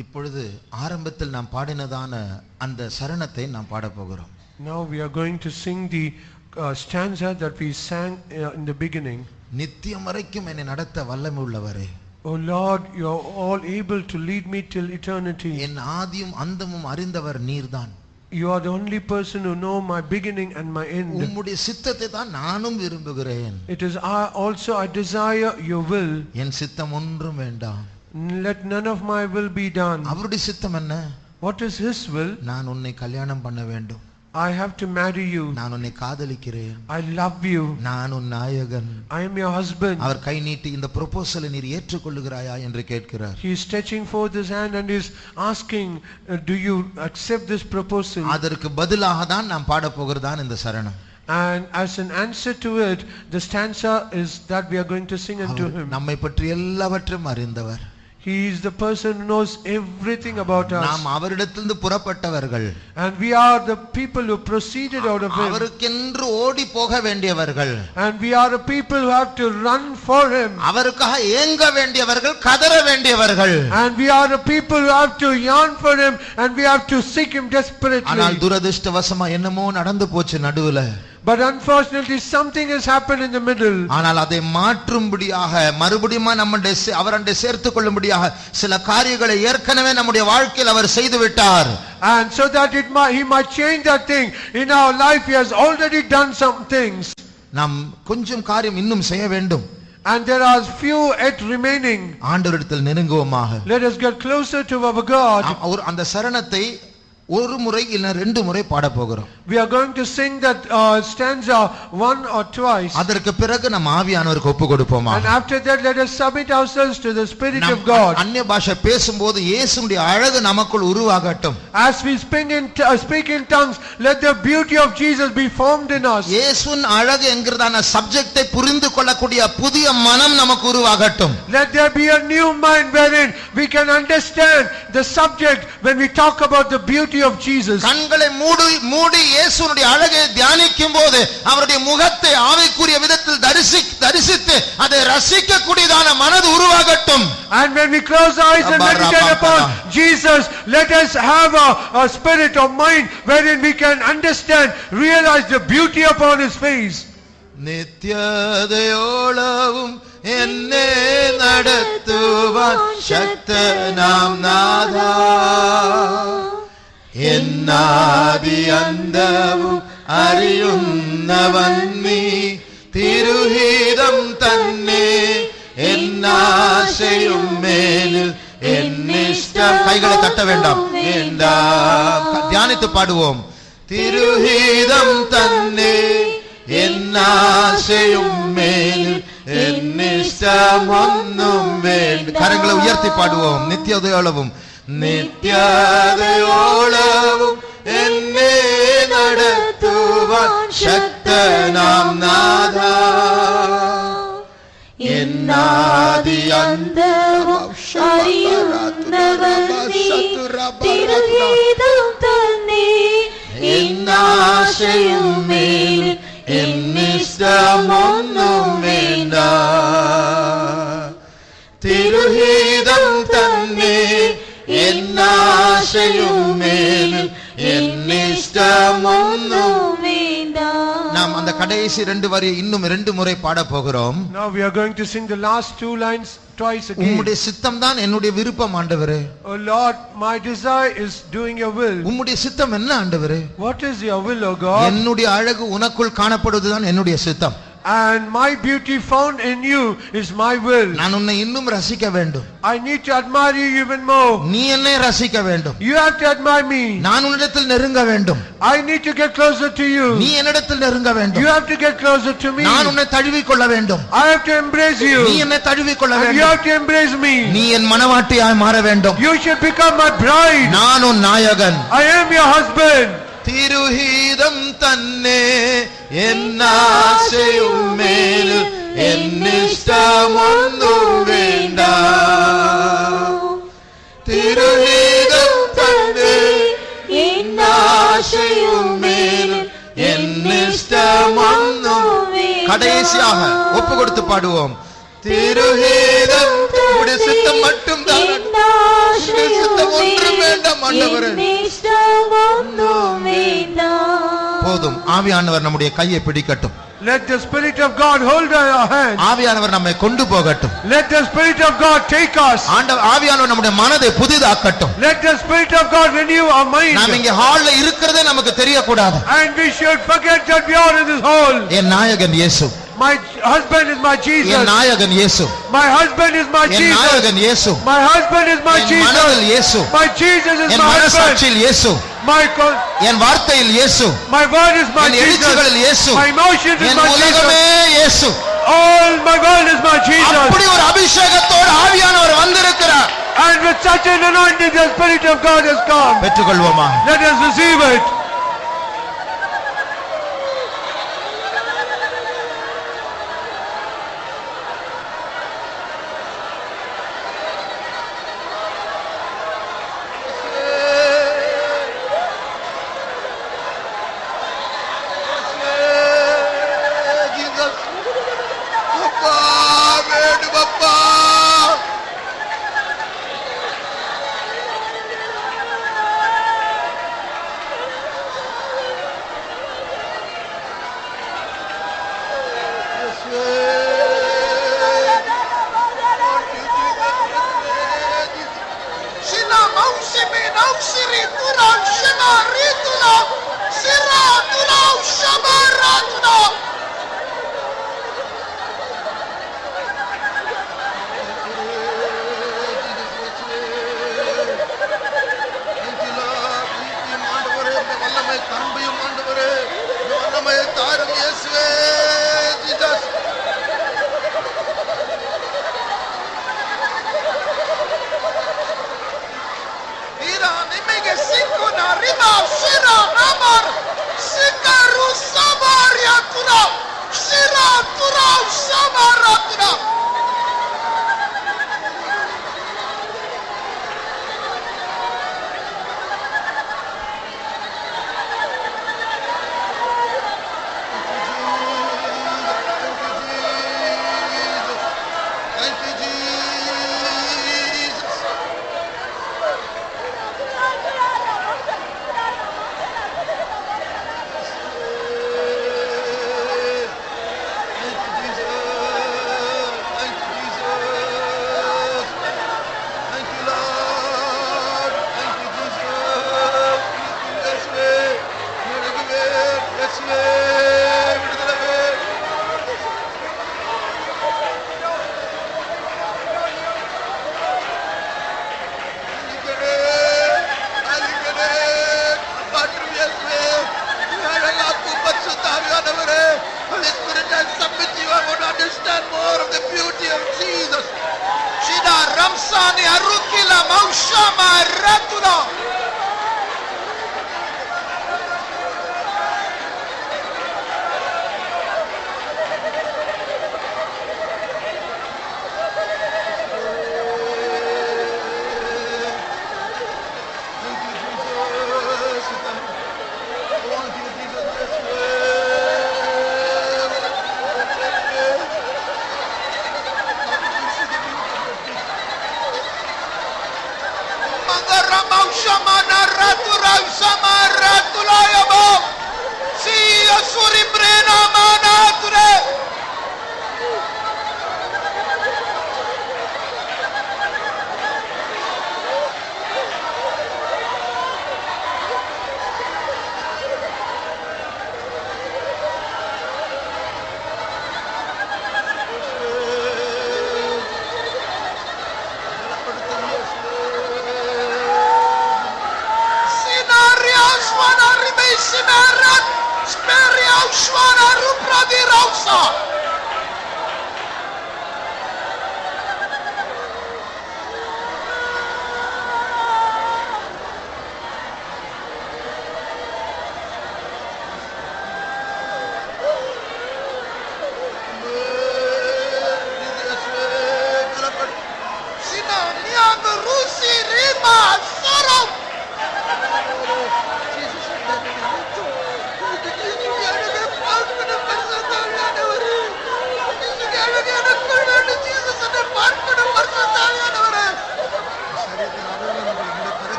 இப்பொழுது ஆரம்பத்தில் நாம் பாடினதான அந்த சரணத்தை நாம் பாட போகிறோம். Now we are going to sing the stanza that we sang in the beginning. நித்தியம் வரைக்கும் என்னை நடத்த வல்லமை உள்ளவரே. Oh Lord, you are all able to lead me till eternity. என் ஆதியும் அந்தமும் அறிந்தவர் நீர்தான். You are the only person who know my beginning and my end. உம்முடைய சித்தத்தை தான் நானும் விரும்புகிறேன். It is I desire your will. என் சித்தம் ஒன்றும் வேண்டாம். Let none of my will be done. அவருடைய சித்தம் என்ன? What is his will? நான் உன்னை கல்யாணம் பண்ண வேண்டும். I have to marry you. நான் உன்னை காதலிக்கிறேன், I love you. நான் உன் நாயகன். I am your husband. அவர் கை நீட்டி இந்த ப்ரொபோசலை நீர் ஏற்றுக்கொள்ளுகிறாயா என்று கேட்கிறார். He is stretching forth his hand and is asking, do you accept this proposal? அதற்கு பதிலாக தான் நாம் பாட போகிறதான் இந்த சரணம். And as an answer to it, the stanza is that we are going to sing unto him. நம்மை பற்றி எல்லாவற்றையும் அறிந்தவர். He is the person who knows everything about us. நாம் அவரிடத்திலிருந்து புறப்பட்டவர்கள். And we are the people who proceeded out of him. அவருக்கென்று ஓடி போக வேண்டியவர்கள். And we are the people who have to run for him. அவருக்காக ஏங்க வேண்டியவர்கள், கதற வேண்டியவர்கள். And we are the people who have to yearn for him and we have to seek him desperately. ஆனால் துரதிர்ஷ்டவசமா என்னமோ நடந்து போச்சு நடுவுல. But unfortunately something has happened in the middle. ஆனால் அதை மாற்றும்படியாக மறுபடியும் நம்மை அவரண்டை சேர்த்துக் கொள்ளும்படியாக சில காரியங்களை ஏற்கனவே நம்முடைய வாழ்க்கையில் அவர் செய்து விட்டார். And so that he might change that thing in our life, he has already done some things. நாம் கொஞ்சம் காரியம் இன்னும் செய்ய வேண்டும். And there are few yet remaining. ஆண்டவரிடத்தில் நெருங்குவோமாக. Let us get closer to our God. அந்த சரணத்தை ஒரு முறை இல்ல ரெண்டு முறை பாட போகிறோம். We are going to sing that stanza one or twice. அதற்கு பிறகு நம்ம ஆவியானவருக்கு ஒப்பு கொடுப்போமா. And after that let us submit ourselves to the Spirit of God. அன்ய பாஷை பேசும்போது இயேசுவின் அழகு நமக்குள் உருவாகட்டும். As we speak in tongues, let the beauty of Jesus be formed in us. இயேசுவின் அழகு என்கிறதான சப்ஜெக்டை புரிந்து கொள்ளக்கூடிய புதிய மனம் நமக்கு உருவாகட்டும். Let there be a new mind wherein we can understand the subject when we talk about the beauty of Jesus. கண்களை மூடி இயேசுவின் அழகை தியானிக்கும் போது அவருடைய முகத்தை ஆவிக்குரிய விதத்தில் தரிசித்து அதை ரசிக்க கூடியதான மனது உருவாகட்டும். And when we close our eyes and meditate upon Jesus, let us have a spirit of mind wherein we can understand, realize the beauty upon his face. நித்யதயோளவும் என்னே நடத்துவான் சக்தனாம் நாதா, എന്നാദി അന്തവും അറിയുന്നവൻ നീ, തിരുഹിതം തന്നെ എന്നാശയും മേലിൽ എന്നിഷ്ടം. കൈകളെ തട്ട വേണ്ടാം, ധ്യാനിத்து പാടുவோம். തിരുഹിതം തന്നെ എന്നാശയും മേലിൽ എന്നിഷ്ടമൊന്നും വേണ്ട. കരങ്ങളെ ഉയർത്തി പാടുவோம். നിത്യതയോളവും നിത്യതയോളവും എന്നെ നടത്തുവാൻ ശക്തനാം നാഥാ, എന്നാദി അന്തവും അറിയുന്നവൻ നീ, തിരുഹിതം തന്നെ എന്നാശയും മേലിൽ എന്നിഷ്ടമൊന്നും വേണ്ട. തിരുഹിതം തന്നെ എന്നാശയും മേലിൽ എന്നിഷ്ടമൊന്നും വേണ്ട. நாம் அந்த கடைசி ரெண்டு வரி இன்னும் ரெண்டு முறை பாட போகிறோம். Now we are going to sing the last two lines twice again. உம்முடைய சித்தம் தான் என்னுடைய விருப்பம் ஆண்டவரே. Oh Lord, my desire is doing your will. உம்முடைய சித்தம் என்ன ஆண்டவரே? What is your will, O God? என்னுடைய அழகு உனக்குள் காணப்படுவதுதான் என்னுடைய சித்தம். And my beauty found in you is my will. நான் உன்னை இன்னும் ரசிக்க வேண்டும். I need to admire you even more. நீ என்னை ரசிக்க வேண்டும். You have to admire me. நான் உன்னிடத்தில் நெருங்க வேண்டும். I need to get closer to you. நீ என்னிடத்தில் நெருங்க வேண்டும். You have to get closer to me. நான் உன்னை தழுவிக் கொள்ள வேண்டும். I have to embrace you. நீ என்னை தழுவிக் கொள்ள And you வேண்டும். have to embrace me. நீ என் மணவாட்டியாய் மாற வேண்டும். You should become my bride. நான் உன் நாயகன். I am your husband. തിരുഹിതം തന്നെ എന്നാശയും മേലിൽ എന്നിഷ്ടമൊന്നും വേണ്ട. തിരുഹിതം തന്നെ എന്നാശയും മേലിൽ എന്നിഷ്ടമൊന്നും വേണ്ട. கடைசியாக ஒப்பு கொடுத்து பாடுவோம். തിരുഹിതം உம்முடைய சித்தம் மட்டும் தான், உம்முடைய சித்தம் ஒன்றும் வேண்டாம் ஆண்டவரே. போதும். ஆவியானவர் நம்முடைய கையை பிடிக்கட்டும். Let the Spirit of God hold our hands. ஆவியானவர் நம்மை கொண்டு போகட்டும். Let the Spirit of God take us. ஆவியானவர் நம்முடைய மனதை புதிதாக்கட்டும். Let the Spirit of God renew our mind. நாம் இங்கே ஹால்ல இருக்கிறதே நமக்கு தெரியக்கூடாது. And we should forget that we are in this hall. என் நாயகன் இயேசு. My husband is my Jesus. என் நாயகன் இயேசு. My husband is my N Jesus. நாயகன் இயேசு. My husband is my N Jesus. மனதில் இயேசு. My Jesus is N my husband. மனசாட்சியில் இயேசு. என் வார்த்தையில் இயேசு, My word is my N Jesus. எழுச்சிகளில் இயேசு, My emotions is N my உலகமே Jesus. இயேசு. All my world is my Jesus. அப்படி ஒரு அபிஷேகத்தோடு ஆவியானவர் வந்திருக்கிறார். And with such an anointing, the Spirit of God has come. பெற்றுக்கொள்வோமா? Let us receive it.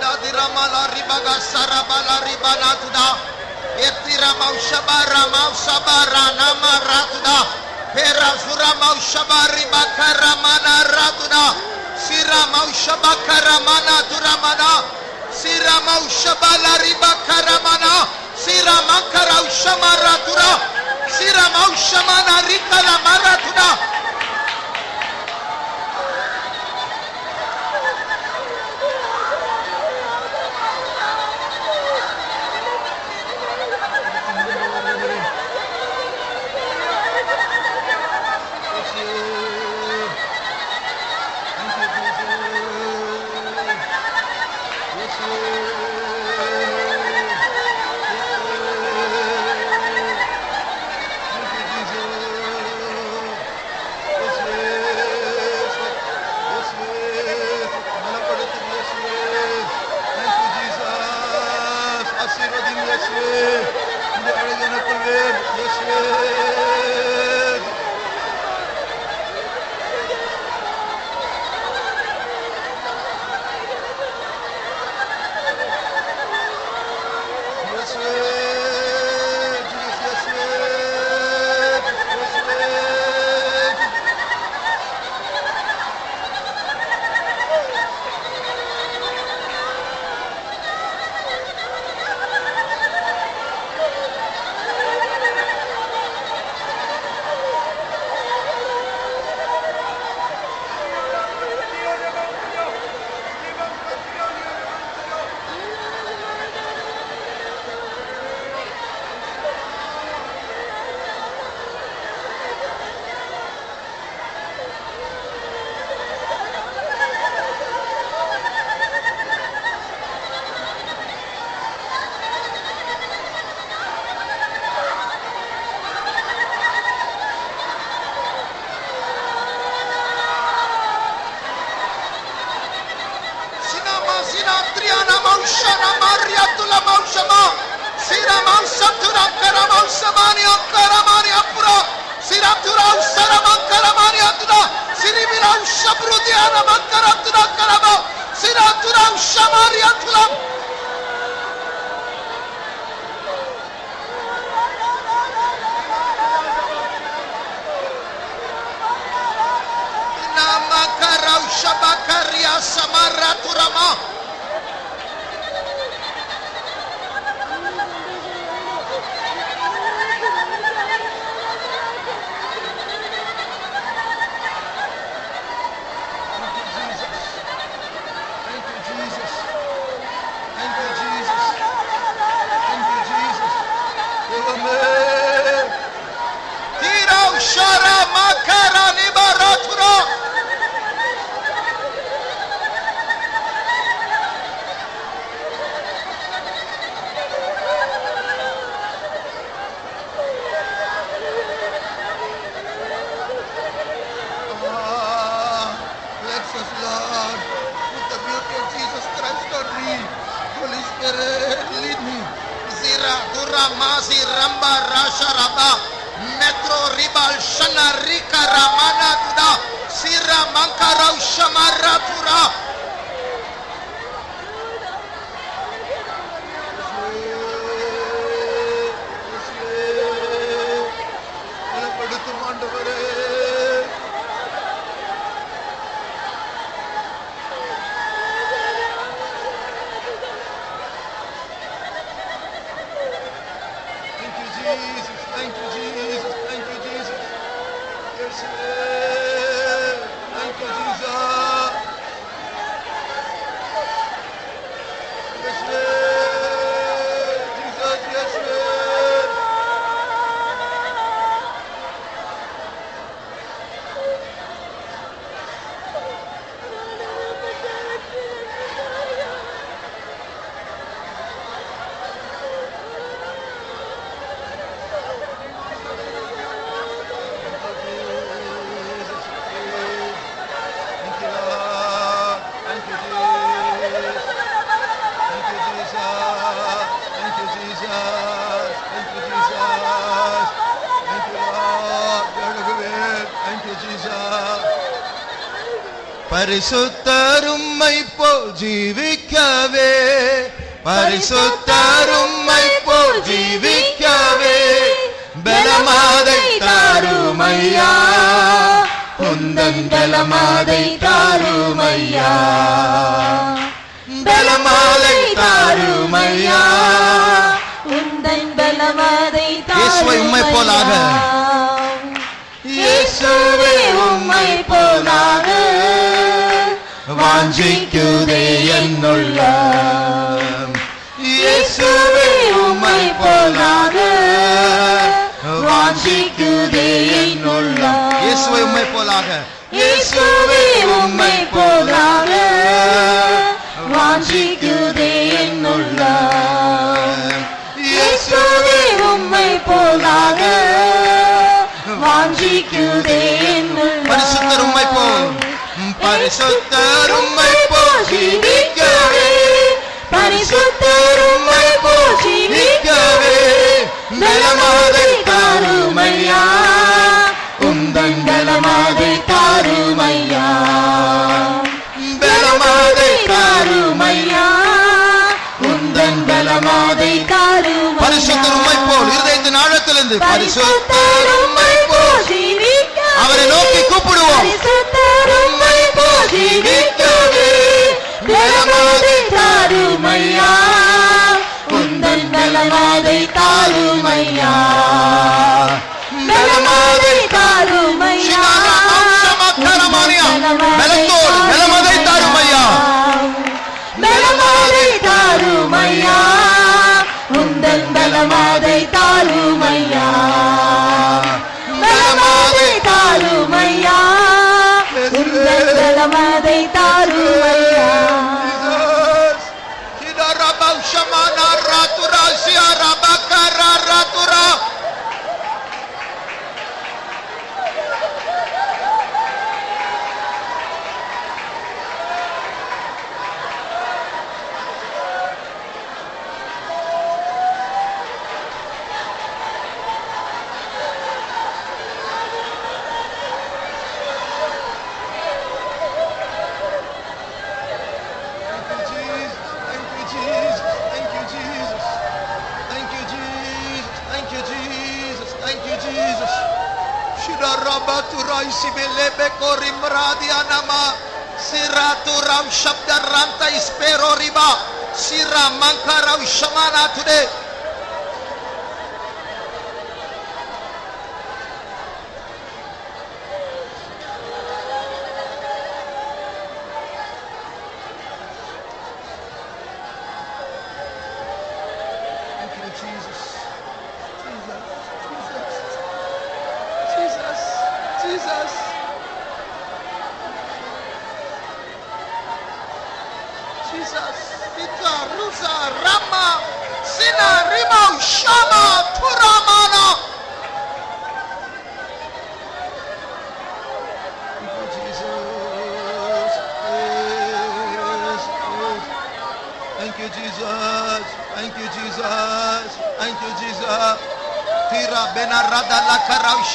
Shala diramala ribaga sarabala ribana tuda. Etira maushabara mausabara nama ratuda. Pera zura maushabari bakara mana ratuda. Sira maushabakara mana duramana. Sira maushabala ribakara mana. Sira makara ushamara tura. Sira maushamana rikala maratuda. Thank you, Jesus. Thank you, Jesus. Yes, thank you, Jesus. பரிசுத்தர் உம்மை போல் ஜீவிக்கவே, பரிசுத்தர் உம்மை போல் ஜீவிக்கவே பலமாதை தாருமையா, உந்தன் பலமாதை தாருமையா, பலமாதை தாருமையா, உந்தன் பலமாதை இயேசுவை உம்மை போலாக, இயேசுவே உம்மை போலாக வாஞ்சிக்குதே என்னுள்ளம், இயேசுவே உம்மை போலாக வாஞ்சிக்குதே என்னுள்ளம், இயேசுவை உம்மை போலாக, இயேசுவே உம்மை போலாக வாஞ்சிக்குதே என்னுள்ளம், இயேசுவே உம்மை போலாக வாஞ்சிக்குதே என்னுள்ளம். பரிசுத்தர் உம்மை போல், பரிசுத்தர் உம்மை போல் ஜீவிக்கவே, பரிசுத்தர் உம்மை போல் ஜீவிக்கவே பலமாதை தாருமையா, உந்தன் பலமாதை தாருமையா, பலமாதை தாருமையா, உந்தன் பலமாதை தாருமையா. பரிசுத்தர் உம்மை போல் இருதயத்தின் ஆழத்திலிருந்து பரிசுத்தர் உம்மை போல் ஜீவிக்கவே, அவரை நோக்கி கூப்பிடுவோம், பரிசுத்தர் உம்மை போல் ஜீவிக்கவே பலமாதை தாருமையா, உந்தன் பலமாதை தாருமையா, பலமாதை தாருமையா, பலத்தோடு பலமாதை தாருமையா, பலமாதை தாருமையா, உந்தன் பலமாதை தாருமையா, பலமாதை தாருமையா, உந்தன் பலமாதை தாருமையா. today.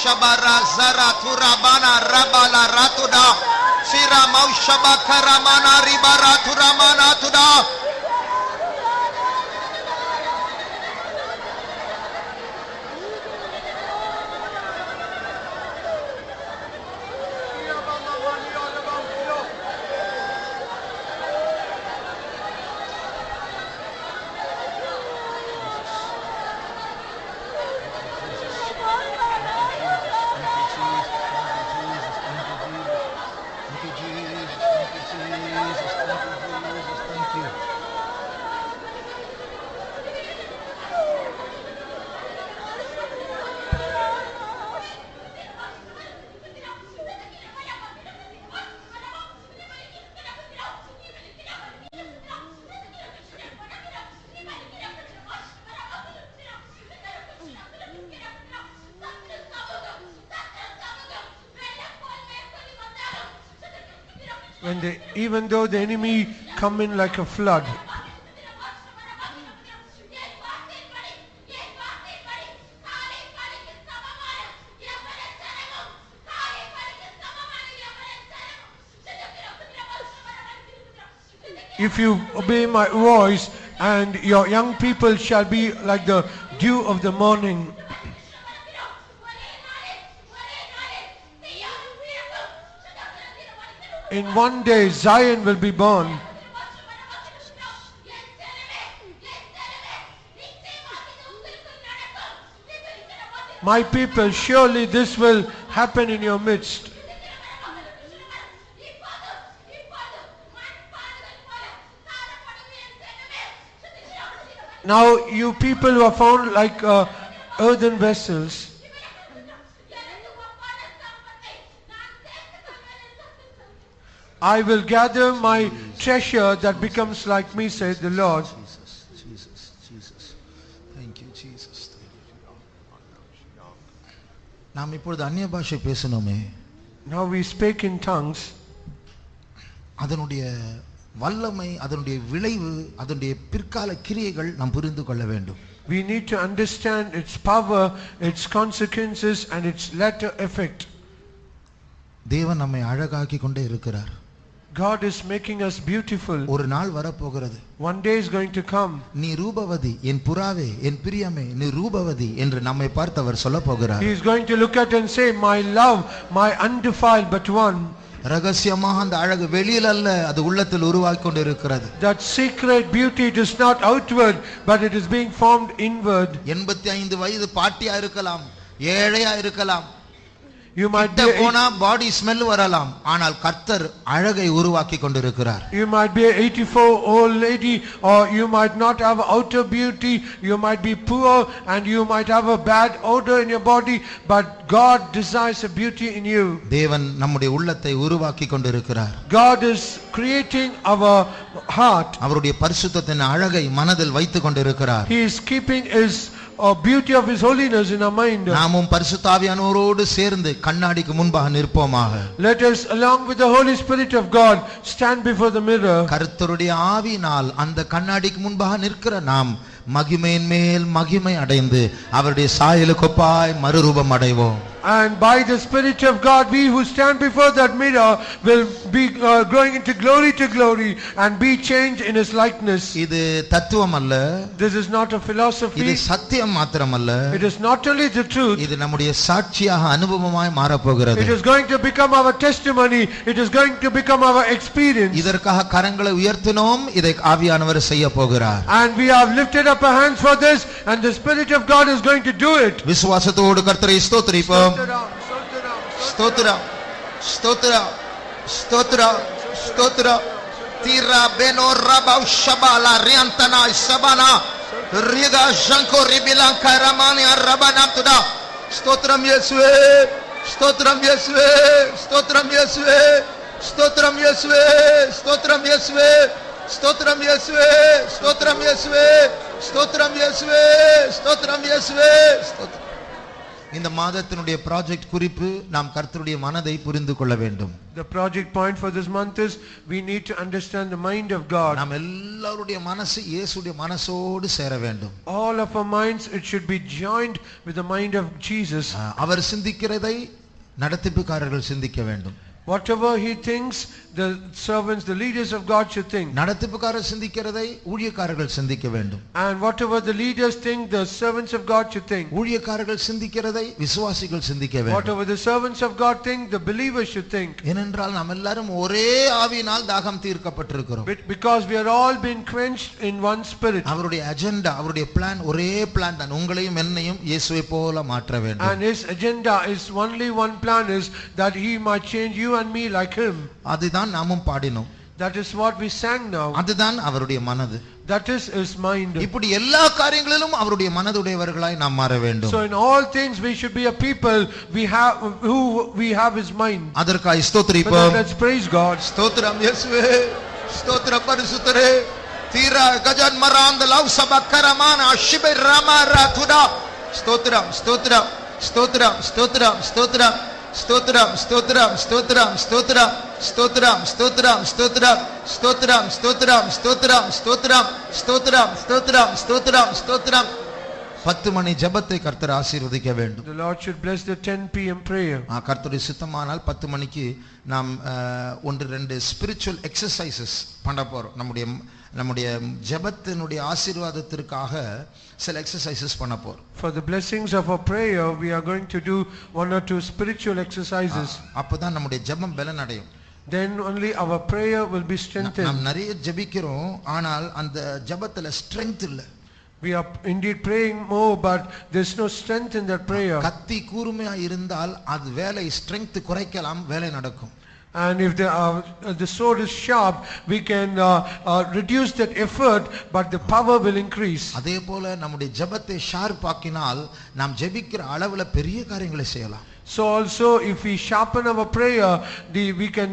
Shabara Zara Turabana Rabala Ratuda Sira Maushaba Karamana Ribara Turamana Tuda. Even though the enemy come in like a flood, if you obey my voice, and your young people shall be like the dew of the morning. In one day Zion will be born. My people, surely this will happen in your midst. Now you people who are found like earthen vessels, I will gather my treasure that becomes like me, said the Lord. Jesus. Thank you, Jesus. நாம் இப்பொழுது அந்நிய பாஷை பேசணுமே. Now we speak in tongues. அதனுடைய வல்லமை, அதனுடைய விளைவு, அதனுடைய பிற்கால கிரியைகள் நாம் புரிந்து கொள்ள வேண்டும். We need to understand its power, its consequences and its latter effect. தேவன் நம்மை அழகாக்கி கொண்டே இருக்கிறார். God is making us beautiful. ஒரு நாள் வரப்போகிறது. One day is going to come. நீ ரூபவதி, என் புறாவே, என் பிரியமே, நீ ரூபவதி என்று நம்மை பார்த்து அவர் சொல்லப் போகிறார். He is going to look at and say, my love, my undefiled but one. ரகசியமாக அந்த அழகு வெளியில் அல்ல, அது உள்ளத்தில் உருவாகி கொண்டு இருக்கிறது. That secret beauty, it is not outward but it is being formed inward. 85 வயது பாட்டியா இருக்கலாம், ஏழையா இருக்கலாம், You might be போனா பாடி ஸ்மெல் வரலாம், ஆனால் கர்த்தர் அழகை உருவாக்கி கொண்டிருக்கிறார். You might be an 84 old lady, or you might not have outer beauty, you might be poor and you might have a bad odor in your body, but God desires a beauty in you. தேவன் நம்முடைய உள்ளத்தை உருவாக்கி கொண்டிருக்கிறார். God is creating our heart. அவருடைய பரிசுத்தத்தின் அழகை மனதில் வைத்துக் கொண்டிருக்கிறார். He is keeping his beauty of his holiness in our mind. நாமும் பரிசுத்த ஆவியானவரோடு சேர்ந்து கண்ணாடிக்கு முன்பாக நிற்போமாக. Let us, along with the Holy Spirit of God, stand before the mirror. கர்த்தருடைய ஆவியினால் அந்த கண்ணாடிக்கு முன்பாக நிற்கிற நாம் மகிமையின் மேல் மகிமை அடைந்து அவருடைய சாயலுக்கு ஒப்பாய் மறுரூபம் அடைவோம். And by the Spirit of God, we who stand before that mirror will be growing into glory to glory and be changed in his likeness. இது தத்துவம் அல்ல, This is not a philosophy. இது சத்தியம் மாத்திரம் அல்ல, It is not only the truth. இது நம்முடைய சாட்சியாக அனுபவமாய் மாறப்போகிறது. It is going to become our testimony. It is going to become our experience. இதற்காக கரங்களை உயர்த்தினோம், இதை ஆவியானவர் செய்ய போகிறார். And we have lifted up our hands for this, and the Spirit of God is going to do it. விசுவாசத்தோடு கர்த்தரை ஸ்தோத்திரிப்போம். ஸ்தோத்திரம், ஸ்தோத்திரம், ஸ்தோத்திரம், ஸ்தோத்திரம். தீரா பெனோ ரபா ஷபாலா ரியாந்தனா சபானா ரிகா ஜங்கோ ரிபிலாங்கா ரமானியா ரபானா துடா. ஸ்தோத்திரம் இயேசுவே, ஸ்தோத்திரம் இயேசுவே, ஸ்தோத்திரம் இயேசுவே, ஸ்தோத்திரம் இயேசுவே, ஸ்தோத்திரம் இயேசுவே, ஸ்தோத்திரம் இயேசுவே, ஸ்தோத்திரம் இயேசுவே, ஸ்தோத்திரம் இயேசுவே, ஸ்தோத்திரம் இயேசுவே. இந்த மாதத்தினுடைய ப்ராஜெக்ட் குறிப்பு நாம் கர்த்தருடைய மனதை புரிந்து கொள்ள வேண்டும். The project point for this month is we need to understand the mind of God. நாம் எல்லாருடைய மனசு இயேசுடைய மனசோடு சேர வேண்டும். All of our minds, it should be joined with the mind of Jesus. அவர் சிந்திக்கிறதை நடத்திப்புக்காரர்கள் சிந்திக்க வேண்டும். Whatever he thinks, the servants, the leaders of God should think. நடத்திப்புக்காரர் சிந்திக்கிறதை ஊழியக்காரர்கள் சிந்திக்க வேண்டும். And whatever the leaders think, the servants of God should think. ஊழியக்காரர்கள் சிந்திக்கிறதை விசுவாசிகள் சிந்திக்க வேண்டும். Whatever the servants of God think, the believers should think. ஏனென்றால் நாம் எல்லாரும் ஒரே ஆவியினால் தாகம் தீர்க்கப்பட்டிருக்கிறோம். Because we are all being quenched in one spirit. அவருடைய அஜெண்டா, அவருடைய பிளான் ஒரே பிளான் தான், உங்களையும் என்னையும் இயேசுவை போல மாற்ற வேண்டும். And his agenda is only one plan, is that he might change you and me like him. அதுதான் நாமும் பாடினோம். That is what we sang now. அதுதான் அவருடைய மனது. That is his mind. இப்படி எல்லா காரியங்களிலும் அவருடைய மனதுடையவர்களாய் நாம் மாற வேண்டும். So in all things we should be a people we have his mind. அதற்காக ஸ்தோத்திரிப்போம். Let's praise God. ஸ்தோத்திரம் இயேசுவே, ஸ்தோத்திரம் பரிசுத்தரே. தீரா கஜன் மராந்த லவ் சபக்கரமான அஷிபை ராமா ராதுடா. ஸ்தோத்திரம், ஸ்தோத்திரம், ஸ்தோத்திரம், ஸ்தோத்திரம், ஸ்தோத்திரம், ஸ்தோத்திரம், ஸ்தோத்திரம், ஸ்தோத்திரம், ஸ்தோத்திரம், ஸ்தோத்திரம், ஸ்தோத்திரம், ஸ்தோத்திரம், ஸ்தோத்திரம், ஸ்தோத்திரம், ஸ்தோத்திரம், ஸ்தோத்திரம், ஸ்தோத்திரம், ஸ்தோத்திரம், ஸ்தோத்திரம், ஸ்தோத்திரம். 10 மணி ஜெபத்தை கர்த்தர் ஆசீர்வதிக்க வேண்டும். The Lord should bless the 10 p.m. prayer. கர்த்தருடைய சித்தமானால் 10 மணிக்கு நாம் 1-2 ஸ்பிரிச்சுவல் எக்ஸசைசஸ் பண்ண போறோம். நம்முடைய ஜெபத்தினுடைய ஆசீர்வாதத்திற்காக சில எக்ஸசைசஸ் பண்ண போறோம். For the blessings of our prayer we are going to do 1 or 2 spiritual exercises. அப்பதான் நம்முடைய ஜெபம் பலன் அடையும். Then only our prayer will be strengthened. நாம் நிறைய ஜெபிக்கிறோம், ஆனால் அந்த ஜெபத்துல ஸ்ட்ரெngth இல்ல. We are indeed praying more, but there's no strength in that prayer. கத்தி கூர்மையா இருந்தால் அது வேலை ஸ்ட்ரெngth குறைக்கலாம், வேலை நடக்கும். And if the sword is sharp, we can reduce that effort, but the power will increase. அதே போல நம்முடைய ஜெபத்தை ஷார்ப் ஆக்கினால் நாம் ஜெபிக்கிற அளவுல பெரிய காரியங்களை செய்யலாம். So also if we sharpen our prayer, we can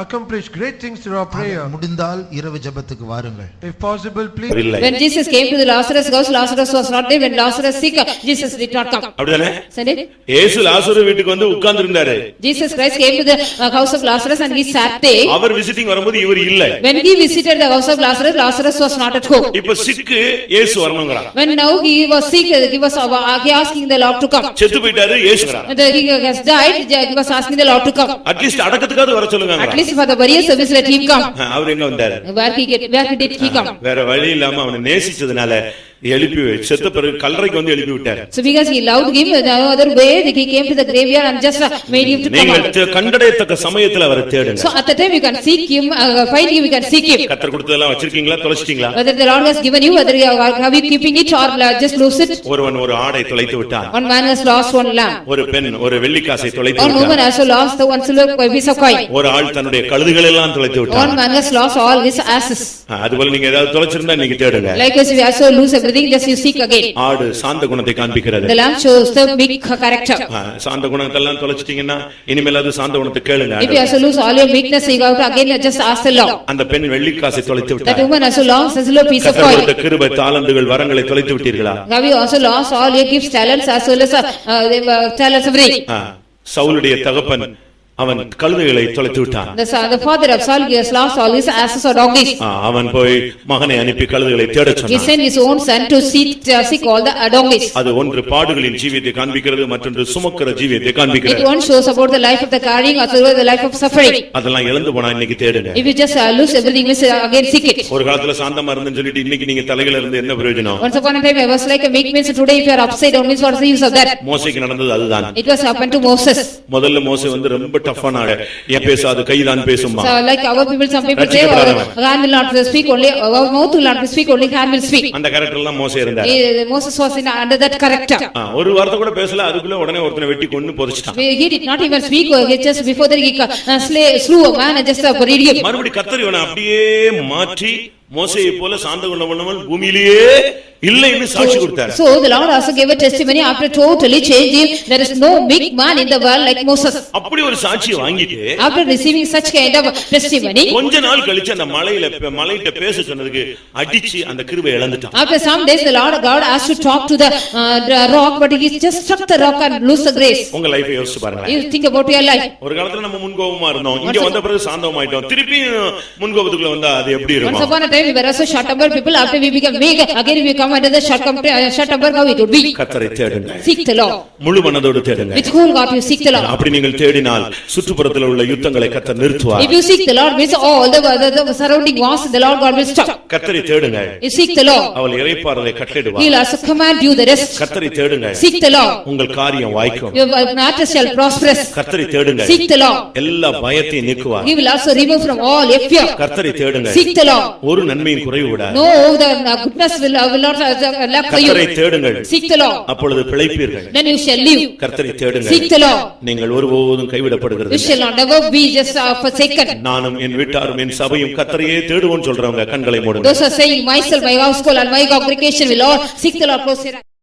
accomplish great things through our prayer. முடிந்தால் இரவு ஜெபத்துக்கு வாருங்கள். If possible, please. When Jesus came to the Lazarus house, Lazarus was not there. When Lazarus sick, Jesus did not come. அப்படிதானே? Said it? இயேசு லாசரு வீட்டுக்கு வந்து உட்கார்ந்து இருந்தாரு. Jesus Christ came to the house of Lazarus and he sat there. அவர் visiting வரும்போது இவர் இல்ல. When he visited the house of Lazarus, Lazarus was not at home. இப்ப சிக்கு இயேசு வரணும்ங்கறார். When now he was sick, he was asking the Lord to come. செத்து போயிட்டாரு இயேசுங்கறார். He has died, he was asking the Lord to come. At least அடக்கத்துக்காவது வர சொல்லுங்க. At least for the burial service let him come. அவர் எங்க வந்தாரு? Where did he come? வேற வழி இல்லாம அவனை நேசிச்சதுனால எழுப்பி செத்த பிறகு கல்லறைக்கு வந்து எழுப்பி விட்டார். So because he loved him, the other way he came to the graveyard and just made him to come out. நீங்கள் கண்டடையத்தக்க சமயத்துல அவரை தேடுங்க. So at the time you can seek him, find him, you can seek him. கர்த்தர் கொடுத்ததெல்லாம் வச்சிருக்கீங்களா, தொலைச்சிட்டீங்களா? Whether the Lord has given you, whether you are you keeping it or just lose it. ஒருவன் ஒரு ஆடை தொலைத்து விட்டான். One man has lost one lamb. ஒரு பெண் ஒரு வெள்ளிக்காசை தொலைத்து One woman விட்டாள். has lost the one silver piece of coin. ஒரு ஆள் தன்னுடைய கழுதுகள் எல்லாம் தொலைத்து விட்டான். One man has lost all his asses. அதுபோல நீங்க ஏதாவது தொலைச்சிருந்தா இன்னைக்கு தேடுங்க. Likewise we also lose everything, just you seek again. ஆடு சாந்த குணத்தை காண்பிக்கிறது. The lamb shows the big character. சாந்த குணத்தை எல்லாம் தொலைச்சிட்டீங்கன்னா இனிமேல் அது சாந்த குணத்தை கேளுங்க. If you also lose all your weakness, you have to again just ask the Lord. அந்த பெண் வெள்ளிக்காசை தொலைத்து That விட்டாள். woman also lost a silver piece of கர்த்தர் coin. கொடுத்த கிருபை தாளந்துகள் வரங்களை தொலைத்து விட்டீர்களா? Have you also lost all your gifts, talents as well as talents everything? சவுலுடைய தகப்பன் அவன் கழுதைகளை தொலைத்து விட்டான். The father of Saul has lost all his asses or donkeys. அவன் போய் மகனை அனுப்பி கழுதைகளை தேடச் He சொன்னான். sent his own son to seek all the donkeys. அது ஒன்று பாடுகளின் ஜீவியத்தை காண்பிக்கிறது, மற்றொன்று சுமக்கிற ஜீவியத்தை It காண்பிக்கிறது. one shows about the life of the carrying as well as the life of suffering. அதெல்லாம் இழந்து போனா இன்னைக்கு தேடுங்க. If you just lose everything, again seek it. ஒரு காலத்துல சாந்தமா இருந்துன்னு சொல்லிட்டு இன்னைக்கு நீங்க தலையில இருந்து என்ன பிரயோஜனம்? Once upon a time I was like a meek means, today if you are upside down means what is the use of that? மோசேக்கு நடந்தது அதுதான். It was happened to Moses. முதல்ல மோசே வந்து ரொம்ப டஃப்பான ஆளு. ஏன் பேசாது, கைதான் பேசுமா. So like our people, some people say hand will not speak, only our mouth will not speak, only hand will speak. அந்த கரெக்டர்ல மோசே இருந்தார். Moses was under that character. ஒரு வார்த்தை கூட பேசல, அதுக்குள்ள உடனே ஒருத்தனை வெட்டி கொன்னு போதிச்சிட்டான். He did not even speak, just before that he slew a man and just buried him. மறுபடியும் கர்த்தர் இவனை அப்படியே மாற்றி மோசேயை போல சாந்த குணமுள்ளவன் பூமியிலேயே இல்லைன்னு சாட்சி கொடுத்தார். So the Lord also gave a testimony after totally changing him. There is no big man in the world like Moses. அப்படி ஒரு சாட்சியை வாங்கிட்டு After receiving such kind of testimony, கொஞ்ச நாள் கழிச்சு அந்த மலையிட்ட பேச சொன்னதுக்கு அடிச்சு அந்த கிருபை இழந்துட்டான். after some days the Lord God asked to talk to the rock, but he just struck the rock and lose the grace. உங்க லைஃபை யோசிச்சு பாருங்க. You think about your life. ஒரு காலத்துல நம்ம முன்கோபமா இருந்தோம், இங்க வந்த பிறகு சாந்தமாயிட்டோம். திருப்பி முன்கோபத்துக்குள்ள வந்தா அது எப்படி இருக்கும்? Once upon a time we were also short-tempered people, after we become weak, again we come under the short-tempered, how it would be. கர்த்தரை தேடுங்க. Seek the Lord. முழு மனதோடு தேடுங்க. With whole heart you seek the Lord. அப்படி நீங்கள் தேடினால் சுற்றுப்புறத்தில் உள்ள யுத்தங்களை கர்த்தர் நிறுத்துவார். If you seek the Lord, means all the surrounding wars, the Lord God will stop. கர்த்தரை தேடுங்க. You seek the Lord. அவள் இறைப்பாறலை கட்டளையிடுவார். He will also command you the rest. கர்த்தரை தேடுங்க. Seek the Lord. உங்கள் காரியம் வாய்க்கும். Your matter shall prosper. கர்த்தரை தேடுங்க. Seek the Lord. எல்லா பயத்தையும் நீக்குவார். He will also remove from all your fear. கர்த்தரை தேடுங்க. Seek the Lord. ஒரு நன்மையும் குறைவு விடாது. No, the goodness will not lack for you. கர்த்தரை தேடுங்கள். Seek the Lord. அப்பொழுது பிழைப்பீர்கள். Then you shall live. கர்த்தரை தேடுங்கள். Seek the Lord. நீங்கள் ஒருபோதும் கைவிடப்படுகிறது. You shall not never be just forsaken. நானும் என் வீட்டாரும் என் சபையும் கர்த்தரையே தேடுவோம் சொல்றவங்க கண்களை மூடுங்க. Those are saying myself, my household and my congregation will all seek the Lord. Close your eyes.